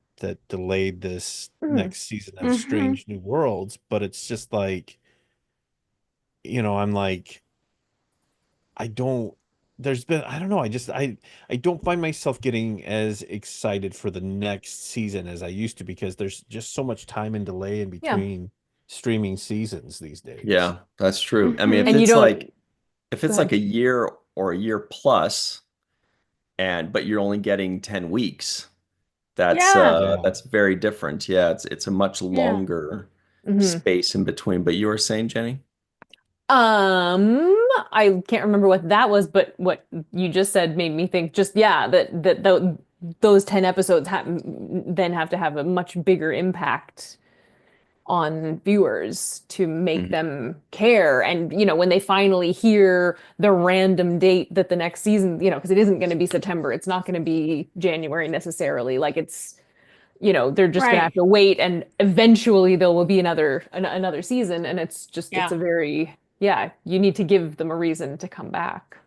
delayed this Mhm. next season of Mm-hmm. Strange New Worlds, but it's just like, I'm like, I don't, there's been, I don't know, I don't find myself getting as excited for the next season as I used to, because there's just so much time and delay in Yeah. between streaming seasons these days. Yeah, that's true. I mean, Mhm. And you don't, if go it's like ahead. a year or a year plus, but you're only getting 10 weeks, Yeah. Yeah. that's very different. Yeah, it's a much Yeah. longer Mhm. space in between. But you were saying, Jenny? I can't remember what that was, but what you just said made me think just, yeah, those 10 episodes then have to have a much bigger impact on viewers to make Mhm. them care. And, when they finally hear the random date that the next season, because it isn't going to be September, it's not going to be January necessarily. Like they're just going to have Right. to wait, and eventually there will be another season. And it's Yeah. a very, yeah, you need to give them a reason to come back.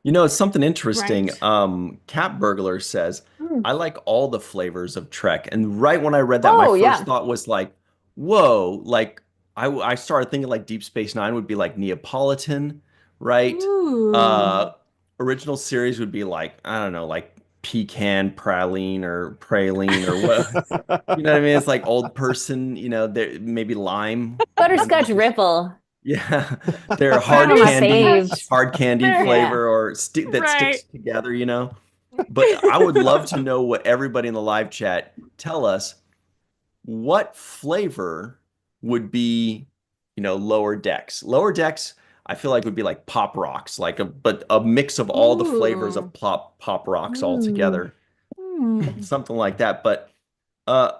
It's something interesting. Right. Cat Burglar says, Hmm. I like all the flavors of Trek. And right when I read that, my Oh, first yeah. thought was like, whoa, like I started thinking like Deep Space Nine would be like Neapolitan, right? Ooh. Original series would be like, I don't know, like pecan praline or praline or what. You know what I mean? It's like old person, there maybe lime. Butterscotch Ripple. Yeah, they're One of hard my candy, faves. hard candy They're- flavor or that Right. sticks together, But I would love to know what everybody in the live chat tell us. What flavor would be, lower decks? Lower decks, I feel like would be like pop rocks, but a mix of all the flavors Ooh. of pop rocks all Mm. together, Hmm. something like that. But uh,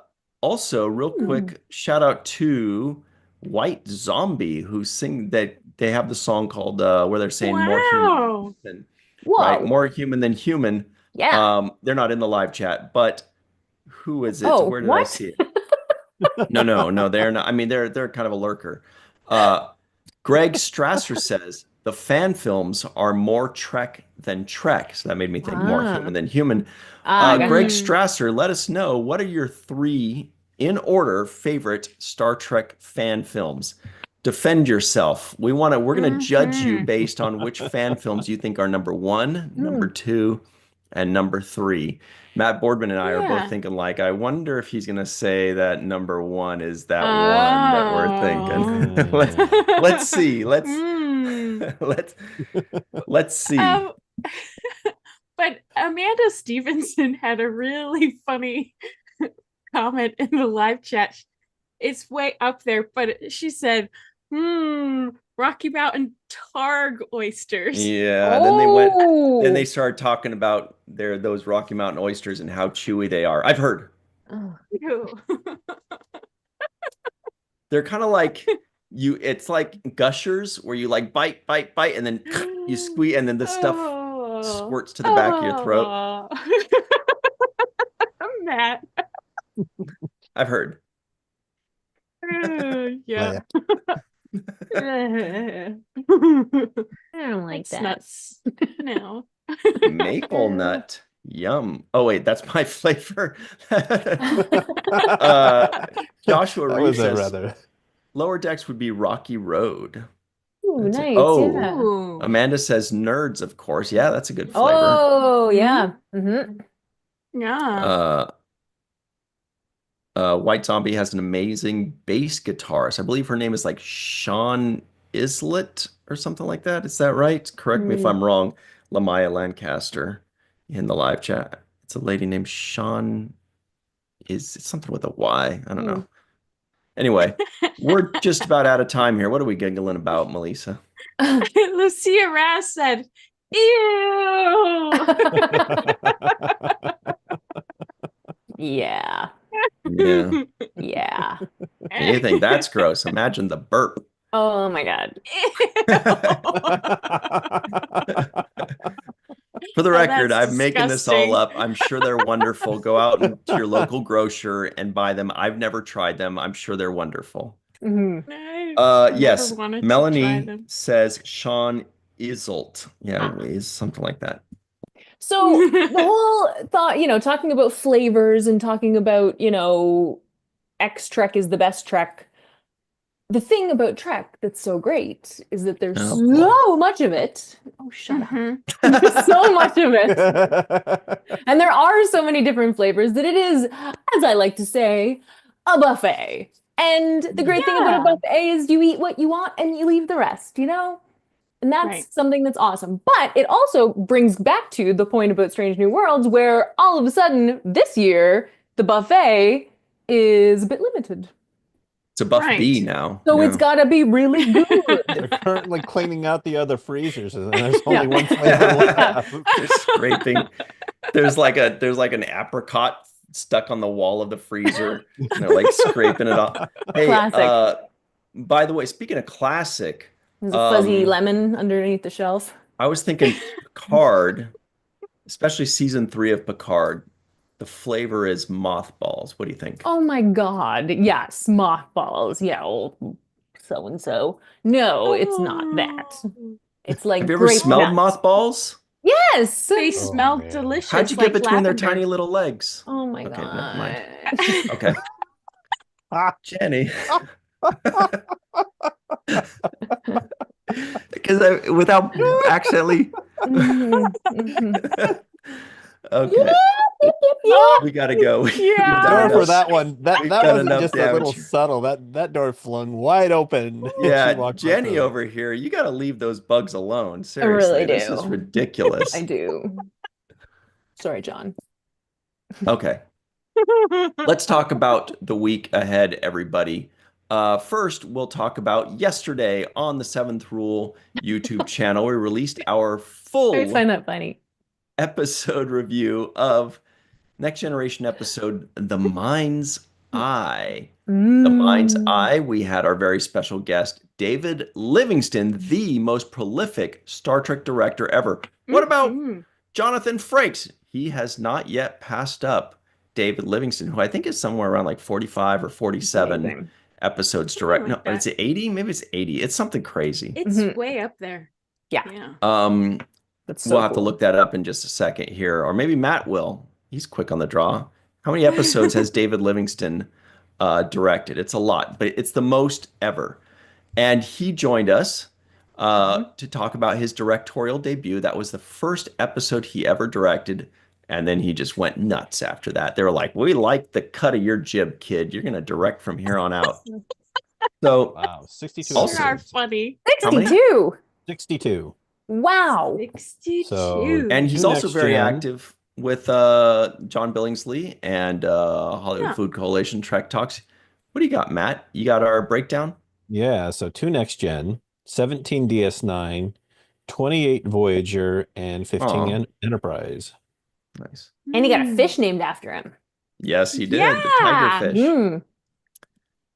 also, real quick, shout out to White Zombie who sing that they have the song called where they're saying more Wow. human, right? Whoa. More human than human. Yeah. They're not in the live chat, but who is it? Oh, Where did I what? see it? No, they're not. I mean, they're kind of a lurker. Greg Strasser says the fan films are more Trek than Trek. So that made me think more Ah. human than human. Gotcha. Greg Mm. Strasser, let us know, what are your 3 in order favorite Star Trek fan films? Defend yourself. We're gonna judge you Mhm. based on which fan films you think are number 1, number 2, and number 3. Matt Boardman and I are both Yeah. thinking like, I wonder if he's gonna say that number 1 is that one that we're thinking. Let's see. Mm. Let's see. But Amanda Stevenson had a really funny comment in the live chat. It's way up there, but she said, Rocky Mountain targ oysters. Yeah, then they started talking about those Rocky Mountain oysters and how chewy they are. I've heard. Oh. Ew. They're kind of like it's like gushers where you like bite, and then you squeeze, and then the stuff squirts to the back of your throat. Matt. I've heard. Yeah. I don't like That's that. nuts. No. Maple nut. Yum. Oh wait, that's my flavor. Joshua That Reed was a says rather. lower decks would be Rocky Road. Ooh, That's it. nice. Oh, Yeah. Ooh. Amanda says nerds, of course. Yeah, that's a good flavor. Oh, yeah. Mm-hmm. Yeah. White Zombie has an amazing bass guitarist. I believe her name is like Sean Islet or something like that. Is that right? Correct me if I'm wrong. Lamaya Lancaster in the live chat. It's a lady named Sean. It's something with a Y. I don't know. Anyway, we're just about out of time here. What are we giggling about, Melissa? Lucia Raz said, ew. Yeah. Yeah. Yeah. You think that's gross? Imagine the burp. Oh my God. For the Oh, record, that's I'm making this all disgusting. up. I'm sure they're wonderful. Go out to your local grocer and buy them. I've never tried them. I'm sure they're wonderful. Mhm. Yes, Never wanted to try Melanie them. says Sean Iselt. Yeah, is something like that. So the whole thought, talking about flavors and talking about, X Trek is the best Trek. The thing about Trek that's so great is that there's so much of it. Oh, shut up. There's so much of it. And there are so many different flavors that it is, as I like to say, a buffet. And the great thing about a buffet is you eat what you want and you leave the rest, And that's something that's awesome. But it also brings back to the point about Strange New Worlds, where all of a sudden this year, the buffet is a bit limited. It's a buff B now. So it's got to be really good. They're currently cleaning out the other freezers, and there's only one flavor left. They're scraping. There's like an apricot stuck on the wall of the freezer. And they're like scraping it off. Hey, Classic. By the way, speaking of classic, there's a fuzzy lemon underneath the shelf. I was thinking Picard, especially season 3 of Picard. The flavor is mothballs. What do you think? Oh my God. Yes, mothballs. Yeah, so and so. No, it's not that. It's like Have you ever smelled nuts. mothballs? Yes. They smell delicious. How'd you get between their tiny little legs? Oh my Okay, God. never mind. Okay. Jenny. Because without accidentally. Okay. We gotta go. Yeah. Door for that one. That we've that done wasn't enough just a little damage. subtle. That door flung wide open. She Yeah, walked right Jenny through it. over here, you gotta leave those bugs alone. I really Seriously, this is do. ridiculous. I do. Sorry, John. Okay. Let's talk about the week ahead, everybody. First, we'll talk about yesterday on the Seventh Rule YouTube channel. We released our I full find that funny. episode review of Next Generation episode, The Mind's Eye. The Mind's Eye, we had our very special guest, David Livingston, the most prolific Star Trek director ever. What about Jonathan Frakes? He has not yet passed up David Livingston, who I think is somewhere around like 45 or 47 episodes direct. Like No, is it 80? Maybe it's 80. It's something crazy. It's way up there. Yeah. That's so We'll have to cool. look that up in just a second here, or maybe Matt will. He's quick on the draw. How many episodes has David Livingston directed? It's a lot, but it's the most ever. And he joined us to talk about his directorial debut. That was the first episode he ever directed. And then he just went nuts after that. They were like, we like the cut of your jib, kid. You're going to direct from here on out. So, wow, 62 You are episodes. funny. 62. 62. Wow. 62. So- and he's Two also next very gen. active with John Billingsley and Hollywood Yeah. Food Coalition Trek Talks. What do you got, Matt? You got our breakdown? Yeah, so 2 next gen, 17 DS9, 28 Voyager, and 15 Aw. Enterprise. Nice. And he got a fish named after him. Yes, he did. The Yeah. tigerfish. Mm.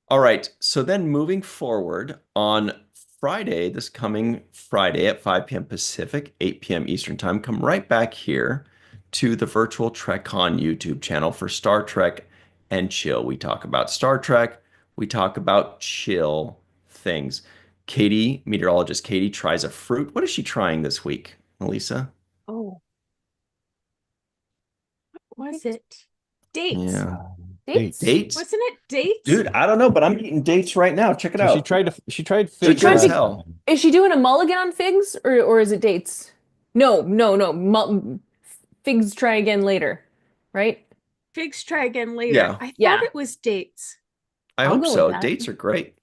All right. So then moving forward on Friday, this coming Friday at 5 p.m. Pacific, 8 p.m. Eastern Time, come right back here to the Virtual TrekCon YouTube channel for Star Trek and Chill. We talk about Star Trek. We talk about chill things. Katie, meteorologist Katie, tries a fruit. What is she trying this week, Melissa? Oh. What was it? Dates. Yeah. Dates? Dates? Wasn't it dates? Dude, I don't know, but I'm eating dates right now. Check it So out. she tried They're figs good as last hell. time. Is she doing a mulligan on figs or is it dates? No. Figs try again later, right? Figs try again later. Yeah. I thought Yeah. it was dates. I I'll hope go so. with that. Dates are great.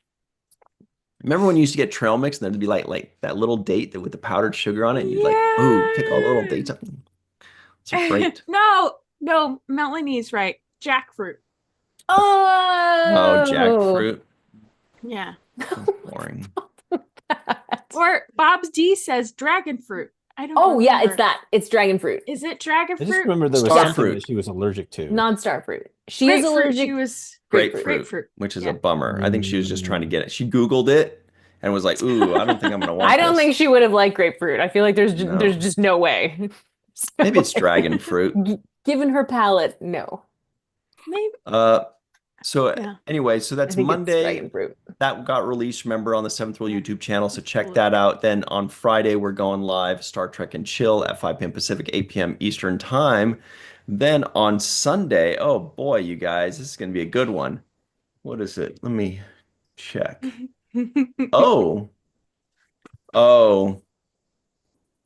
Remember when you used to get trail mix and there'd be like that little date that with the powdered sugar on it, and you'd like, ooh, pick all the little dates up. It's great. No, Melanie's right. Jackfruit. Oh, jackfruit. Yeah. Boring. Or Bob's D says dragon fruit. I don't Oh, yeah, remember. it's that. It's dragon fruit. Is it dragon I just fruit? remember there was Star something fruit. that she was allergic to. Non-star fruit. She is Grapefruit. allergic. She was Grapefruit, which is a bummer. I think she was just trying to get it. She Googled it and was like, ooh, I don't think I'm going to want I don't this. think she would have liked grapefruit. I feel like there's No. there's just no way. Maybe it's dragon fruit. Given her palate, no. Maybe. So Yeah. anyway, so that's I think it's Monday. dragon fruit. That got released, remember, on the Seventh Rule YouTube channel. So check that out. Then on Friday, we're going live, Star Trek and Chill at 5 p.m. Pacific, 8 p.m. Eastern Time. Then on Sunday, oh boy, you guys, this is going to be a good one. What is it? Let me check. Oh.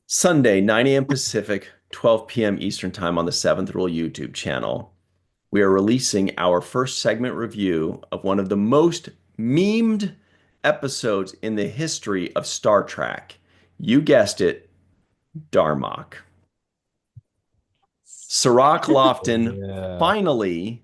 Sunday, 9 a.m. Pacific, 12 p.m. Eastern Time on the Seventh Rule YouTube channel. We are releasing our first segment review of one of the most memed episodes in the history of Star Trek. You guessed it, Darmok. Sirach Lofton finally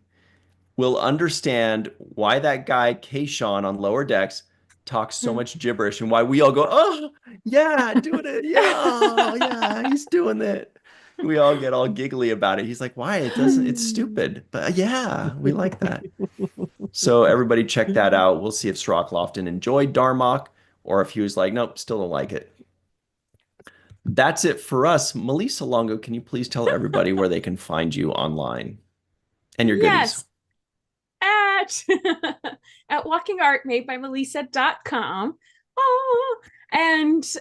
will understand why that guy Kayshawn on Lower Decks talks so much gibberish and why we all go, oh, yeah, doing it. Yeah, oh, yeah, he's doing it. We all get all giggly about it. He's like, why? It's stupid. But yeah, we like that. So everybody check that out. We'll see if Sirach Lofton enjoyed Darmok or if he was like, nope, still don't like it. That's it for us. Melissa Longo, can you please tell everybody where they can find you online and your goodies? Yes. At walkingartmadebymelissa.com. Oh, and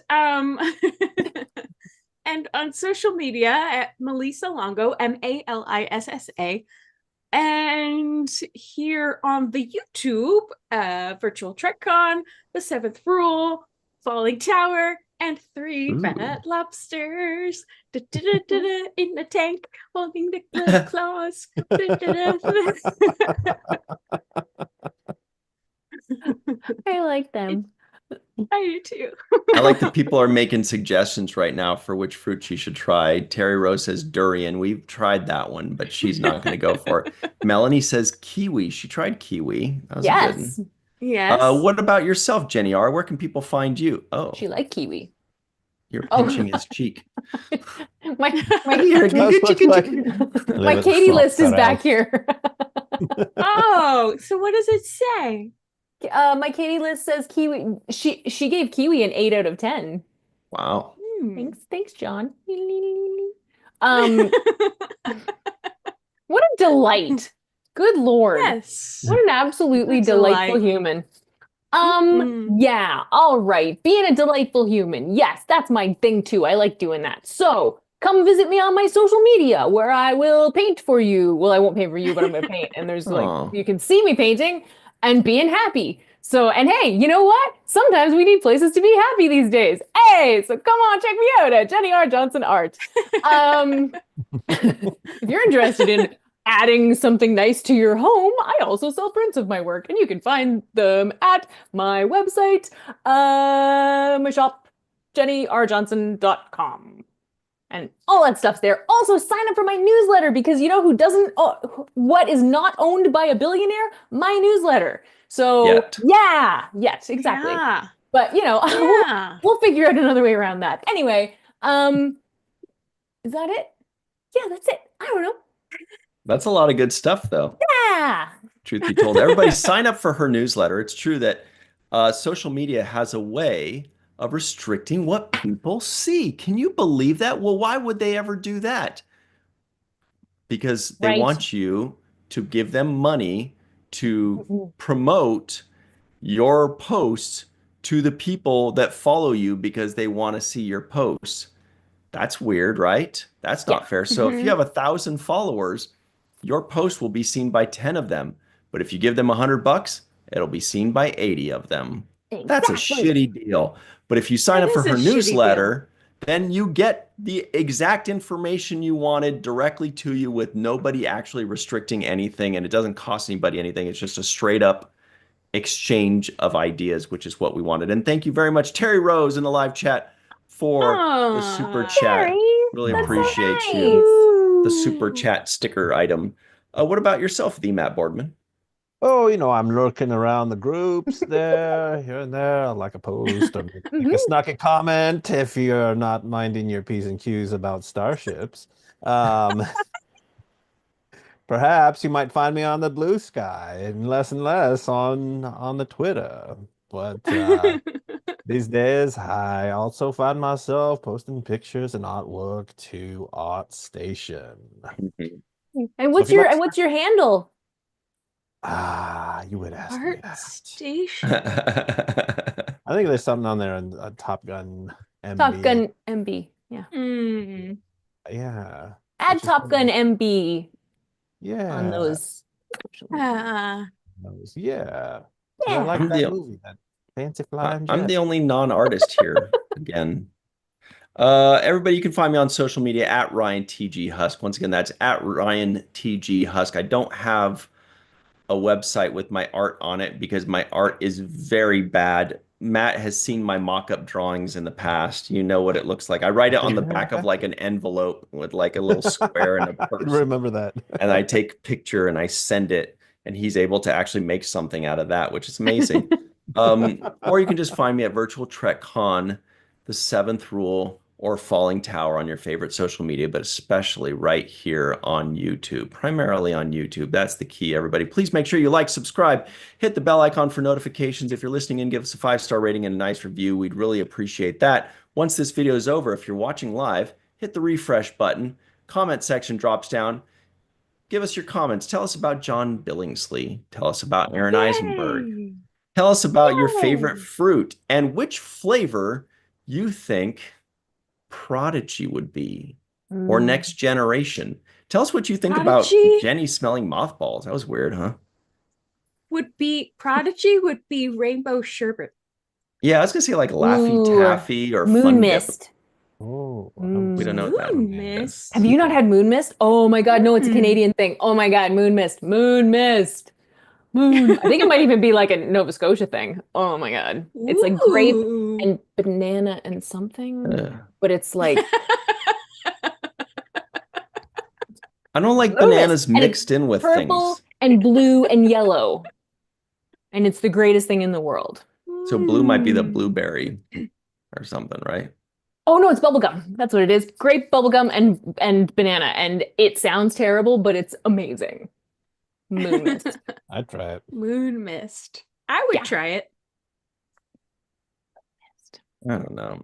and on social media at Melissa Longo, Malissa. And here on the YouTube, Virtual TrekCon, The Seventh Rule, Falling Tower, and 3 fat lobsters in the tank holding the claws. I like them. I do too. I like that people are making suggestions right now for which fruit she should try. Terry Rose says durian. We've tried that one, but she's not going to go for it. Melanie says kiwi. She tried kiwi. That was a good one. Yes. What about yourself, Jenny R? Where can people find you? Oh, She liked kiwi. you're pinching his cheek. My Katie list is back here. Oh, so what does it say? My Katie list says kiwi. She gave kiwi an 8 out of 10. Wow. Thanks, John. What a delight. Good Lord. Yes. What an absolutely delightful human. Yeah, all right. Being a delightful human. Yes, that's my thing too. I like doing that. So come visit me on my social media where I will paint for you. Well, I won't paint for you, but I'm gonna paint. And there's like, you can see me painting and being happy. So, and hey, you know what? Sometimes we need places to be happy these days. Hey, so come on, check me out at Jenny R. Johnson Art. If you're interested in adding something nice to your home, I also sell prints of my work, and you can find them at my website, my shop, jennyrjohnson.com. And all that stuff's there. Also, sign up for my newsletter because you know who doesn't, what is not owned by a billionaire? My newsletter. So, yet, exactly. Yeah. But, you know, we'll figure out another way around that. Anyway, is that it? Yeah, that's it. I don't know. That's a lot of good stuff, though. Yeah. Truth be told, everybody sign up for her newsletter. It's true that social media has a way of restricting what people see. Can you believe that? Well, why would they ever do that? Because they want you to give them money to promote your posts to the people that follow you because they want to see your posts. That's weird, right? That's not fair. So if you have 1,000 followers, your post will be seen by 10 of them. But if you give them $100, it'll be seen by 80 of them. That's a shitty deal. But if you sign up for her newsletter, then you get the exact information you wanted directly to you with nobody actually restricting anything. And it doesn't cost anybody anything. It's just a straight up exchange of ideas, which is what we wanted. And thank you very much, Terry Rose, in the live chat for the super chat. Terry, really appreciate you. The super chat sticker item. What about yourself, the Matt Boardman? Oh, you know, I'm lurking around the groups there, here and there. I like a post or make a snarky comment if you're not minding your P's and Q's about starships. Perhaps you might find me on the blue sky and less on the Twitter. But these days, I also find myself posting pictures and artwork to ArtStation. And what's your handle? You would ask me that. ArtStation. I think there's something on there on Top Gun MB. Top Gun MB. Yeah. Yeah. Add Top Gun MB. Yeah. On those. Yeah. I like that movie. That fancy flying jet. I'm the only non-artist here again. Everybody, you can find me on social media at Ryan TG Husk. Once again, that's at Ryan TG Husk. I don't have a website with my art on it because my art is very bad. Matt has seen my mock-up drawings in the past. You know what it looks like. I write it on the back of like an envelope with like a little square and a purse. I remember that. And I take a picture and I send it, and he's able to actually make something out of that, which is amazing. Or you can just find me at Virtual Trek Con, The Seventh Rule, or Falling Tower on your favorite social media, but especially right here on YouTube, primarily on YouTube. That's the key, everybody. Please make sure you like, subscribe, hit the bell icon for notifications. If you're listening in, give us a 5-star rating and a nice review. We'd really appreciate that. Once this video is over, if you're watching live, hit the refresh button. Comment section drops down. Give us your comments. Tell us about John Billingsley. Tell us about Aaron Eisenberg. Tell us about your favorite fruit and which flavor you think Prodigy would be. or Next Generation? Tell us what you think about Prodigy? Jenny smelling mothballs. That was weird, huh? Prodigy would be rainbow sherbet. Yeah, I was gonna say like Laffy Ooh, Taffy or Moon Fun Dip. Mist. Oh, We don't know what that Moon is. Mist. Have you not had Moon Mist? Oh my God, no, it's a Canadian thing. Oh my God, Moon Mist. Moon Mist. Moon. I think it might even be like a Nova Scotia thing. Oh my God. It's like grape Ooh. and banana and something, Ugh. but it's like I don't like Moon bananas Mist, and it's mixed in with purple things. and blue and yellow. And it's the greatest thing in the world. So blue might be the blueberry or something, right? Oh no, it's bubblegum. That's what it is. Grape bubblegum and banana. And it sounds terrible, but it's amazing. Moon Mist. I'd try it. Moon Mist. I would try it. I don't know,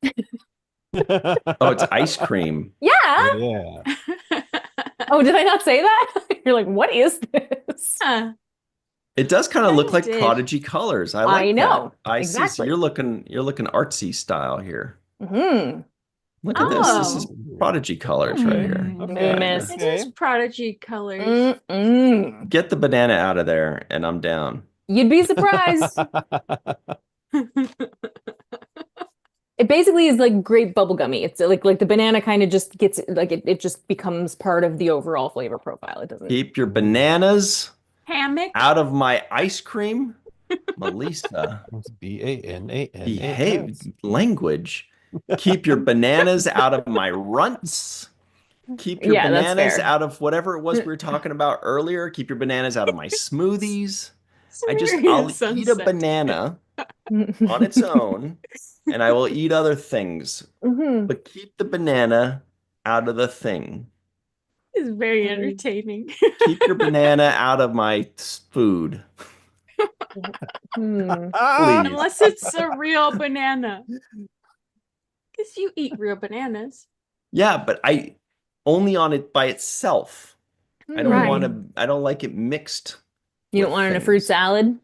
man. Oh, it's ice cream. Yeah. Yeah. Oh, did I not say that? You're like, what is this? Huh. It does kind of look like did. Prodigy colors. I like know. that. I see. So Exactly. you're looking artsy style here. Mm-hmm. Look at this. This is Oh. Prodigy colors right here. Moon Okay. Mist. It is Prodigy colors. Mm-mm. Get the banana out of there, and I'm down. You'd be surprised. It basically is like grape bubblegummy. It's like the banana kind of just gets like it just becomes part of the overall flavor profile. It doesn't. Keep your bananas Hammock. out of my ice cream. Melissa, BANANAS. behave language. Keep your bananas out of my runts. Keep your Yeah, that's bananas fair. out of whatever it was we were talking about earlier. Keep your bananas out of my smoothies. I'll Sunset. eat a banana on its own, and I will eat other things. Mhm. But keep the banana out of the thing. It's very entertaining. Keep your banana out of my food. Hmm. Please. Unless it's a real banana. Because you eat real bananas. Yeah, but I only on it by itself. I don't Right. want to, I don't like it mixed. You don't with want it in a fruit things. salad?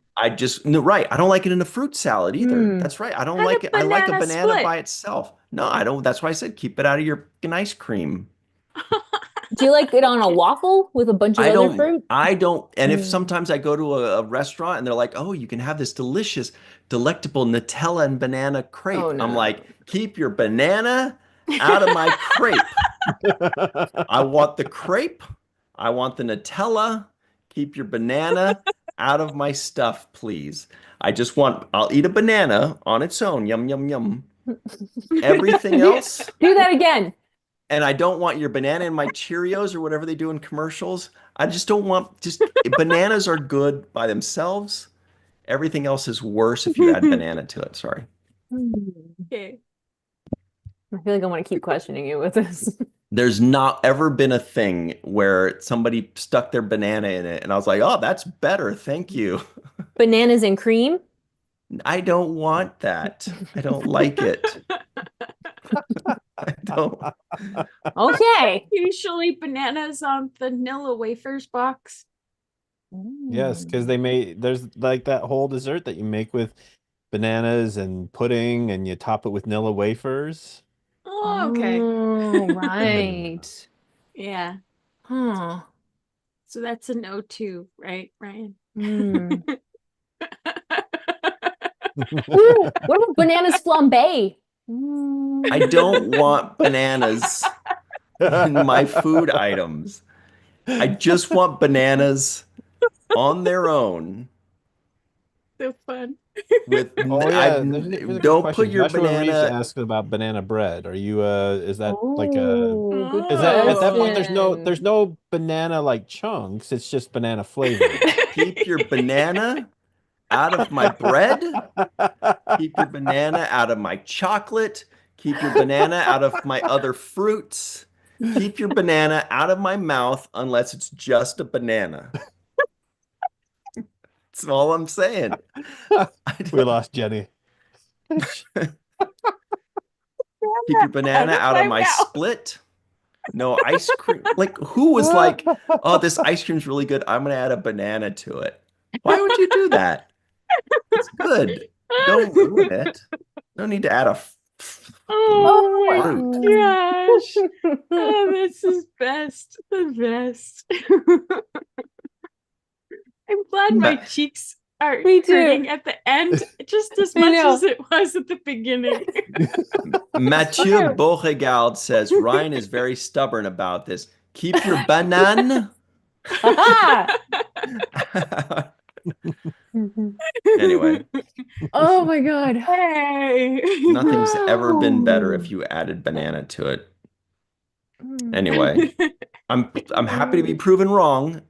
No, right. I don't like it in a fruit salad either. Mm. That's right. I don't Have like a it. I like a banana banana split. by itself. No, I don't. That's why I said keep it out of your ice cream. Do you like it on a waffle with a bunch of other fruit? I don't. And if Mm. sometimes I go to a restaurant and they're like, oh, you can have this delicious, delectable Nutella and banana crepe. Oh, no, I'm no, like, no. keep your banana out of my crepe. I want the crepe. I want the Nutella. Keep your banana out of my stuff, please. I'll eat a banana on its own. Yum, yum, yum. Everything else. Do that again. And I don't want your banana in my Cheerios or whatever they do in commercials. I just don't want, bananas are good by themselves. Everything else is worse if you add banana to it. Sorry. Okay. I feel like I want to keep questioning you with this. There's not ever been a thing where somebody stuck their banana in it and I was like, oh, that's better. Thank you. Bananas and cream? I don't want that. I don't like it. I don't. Okay. Usually bananas on vanilla wafers box. Yes, because there's like that whole dessert that you make with bananas and pudding and you top it with Nilla wafers. Oh, okay. Oh, right. Yeah. Huh. So that's a no too, right, Ryan? Hmm. Ooh, what about bananas flambe? I don't want bananas in my food items. I just want bananas on their own. So fun. Oh yeah, there's a good don't question. put your Joshua Reeves banana. asked about banana bread. Are you is that like a Oh, good is that at that point question. there's no banana like chunks, it's just banana flavor. Keep your banana out of my bread. Keep your banana out of my chocolate. Keep your banana out of my other fruits. Keep your banana out of my mouth unless it's just a banana. That's all I'm saying. We lost Jenny. Keep your banana out of my split. No ice cream. Like, who was like, oh, this ice cream's really good. I'm going to add a banana to it. Why would you do that? It's good. Don't ruin it. No need to add a Oh my fruit. gosh. Oh, this is best. The best. I'm glad my Ma- cheeks are Me too. hurting at the end just as I much know. as it was at the beginning. Mathieu True. Beauregard says Ryan is very stubborn about this. Keep your banana. Aha! Anyway, Oh my God. Hey. nothing's ever been better if you added banana to it. Anyway, I'm happy to be proven wrong,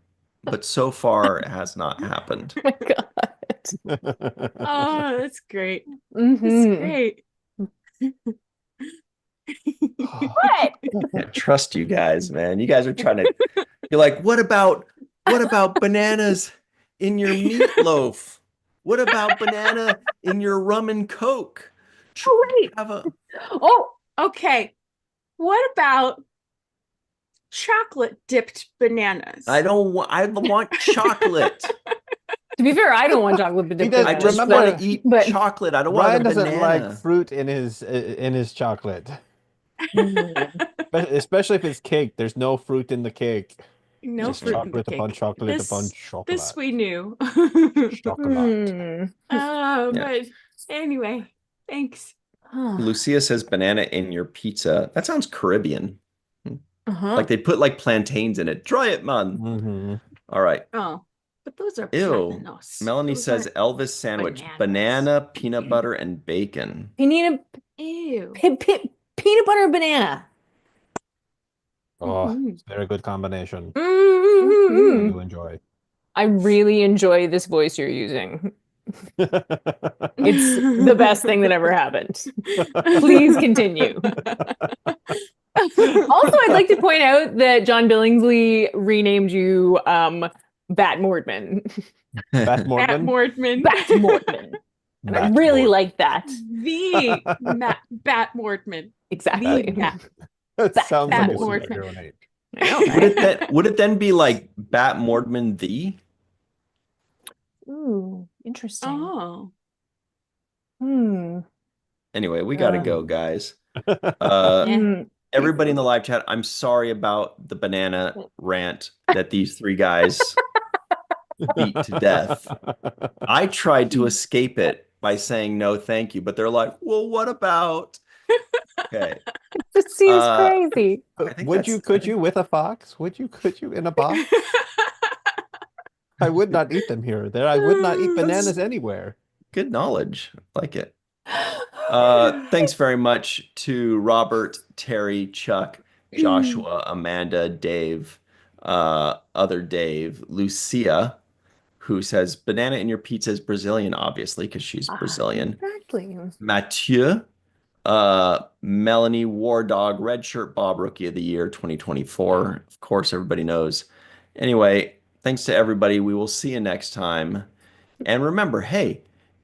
but so far it has not happened. Oh my God. Oh, that's great. Mhm. That's great. What? Can't trust you guys, man. You guys are trying to. You're like, what about bananas in your meatloaf? What about banana in your rum and coke? Oh, wait. Have a Oh, Okay. What about chocolate dipped bananas? I don't want. I want chocolate. to be fair, I don't want chocolate He dipped does- I just remember- want to eat but- chocolate. I don't Ryan want a doesn't banana. like fruit in his chocolate, Mhm. especially if it's cake. There's no fruit in the cake. No Just fruit in the chocolate cake. upon chocolate upon This chocolate. we knew. Chocolate. Hmm. Yeah. But anyway, thanks. Lucia says banana in your pizza. That sounds Caribbean. Uh-huh. Like they put like plantains in it. Try it, man. Mm-hmm. All right. Oh, but those are Ew. plátanos. Melanie Those says aren't Elvis sandwich, bananas. banana, peanut butter, and bacon. Peanut Ew. peanut butter and banana. Oh, Mhm. it's a very good combination. I Mm-hmm. do enjoy. I really enjoy this voice you're using. It's It's the best thing that ever happened. Please continue. Also, I'd like to point out that John Billingsley renamed you Bat Mordman. Bat Bat Mortman. Mordman. Bat Mordman. And I Bat really Mort- like that. The Bat Mordman. Exactly. The Bat. That Bat sounds like a Mortman. superhero name. I know, Would right? it then be like Bat Mordman the? Ooh, interesting. Oh. Hmm. Anyway, we gotta go, guys. Yeah. Mm. Everybody in the live chat, I'm sorry about the banana rant that these three guys beat to death. I tried to escape it by saying no, thank you, but they're like, well, what about? Okay. This seems Uh, crazy. I think Would that's- you? I Could think- you with a fox? Would you? Could you in a box? I would not eat them here or there. I would not eat bananas anywhere. Good knowledge. Like it. Thanks very much to Robert, Terry, Chuck, Joshua, Amanda, Dave, other Dave, Lucia, who says banana in your pizza is Brazilian, obviously, because she's Brazilian. Exactly. Mathieu, Melanie, War Dog, Red Shirt Bob, Rookie of the Year 2024. Of course, everybody knows. Anyway, thanks to everybody. We will see you next time. And remember, hey,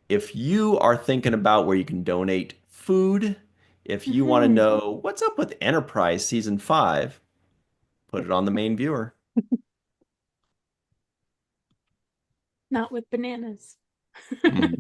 if you are thinking about where you can donate food, if you want to know what's up with Enterprise Season 5, put it on the main viewer. Not with bananas. Mm.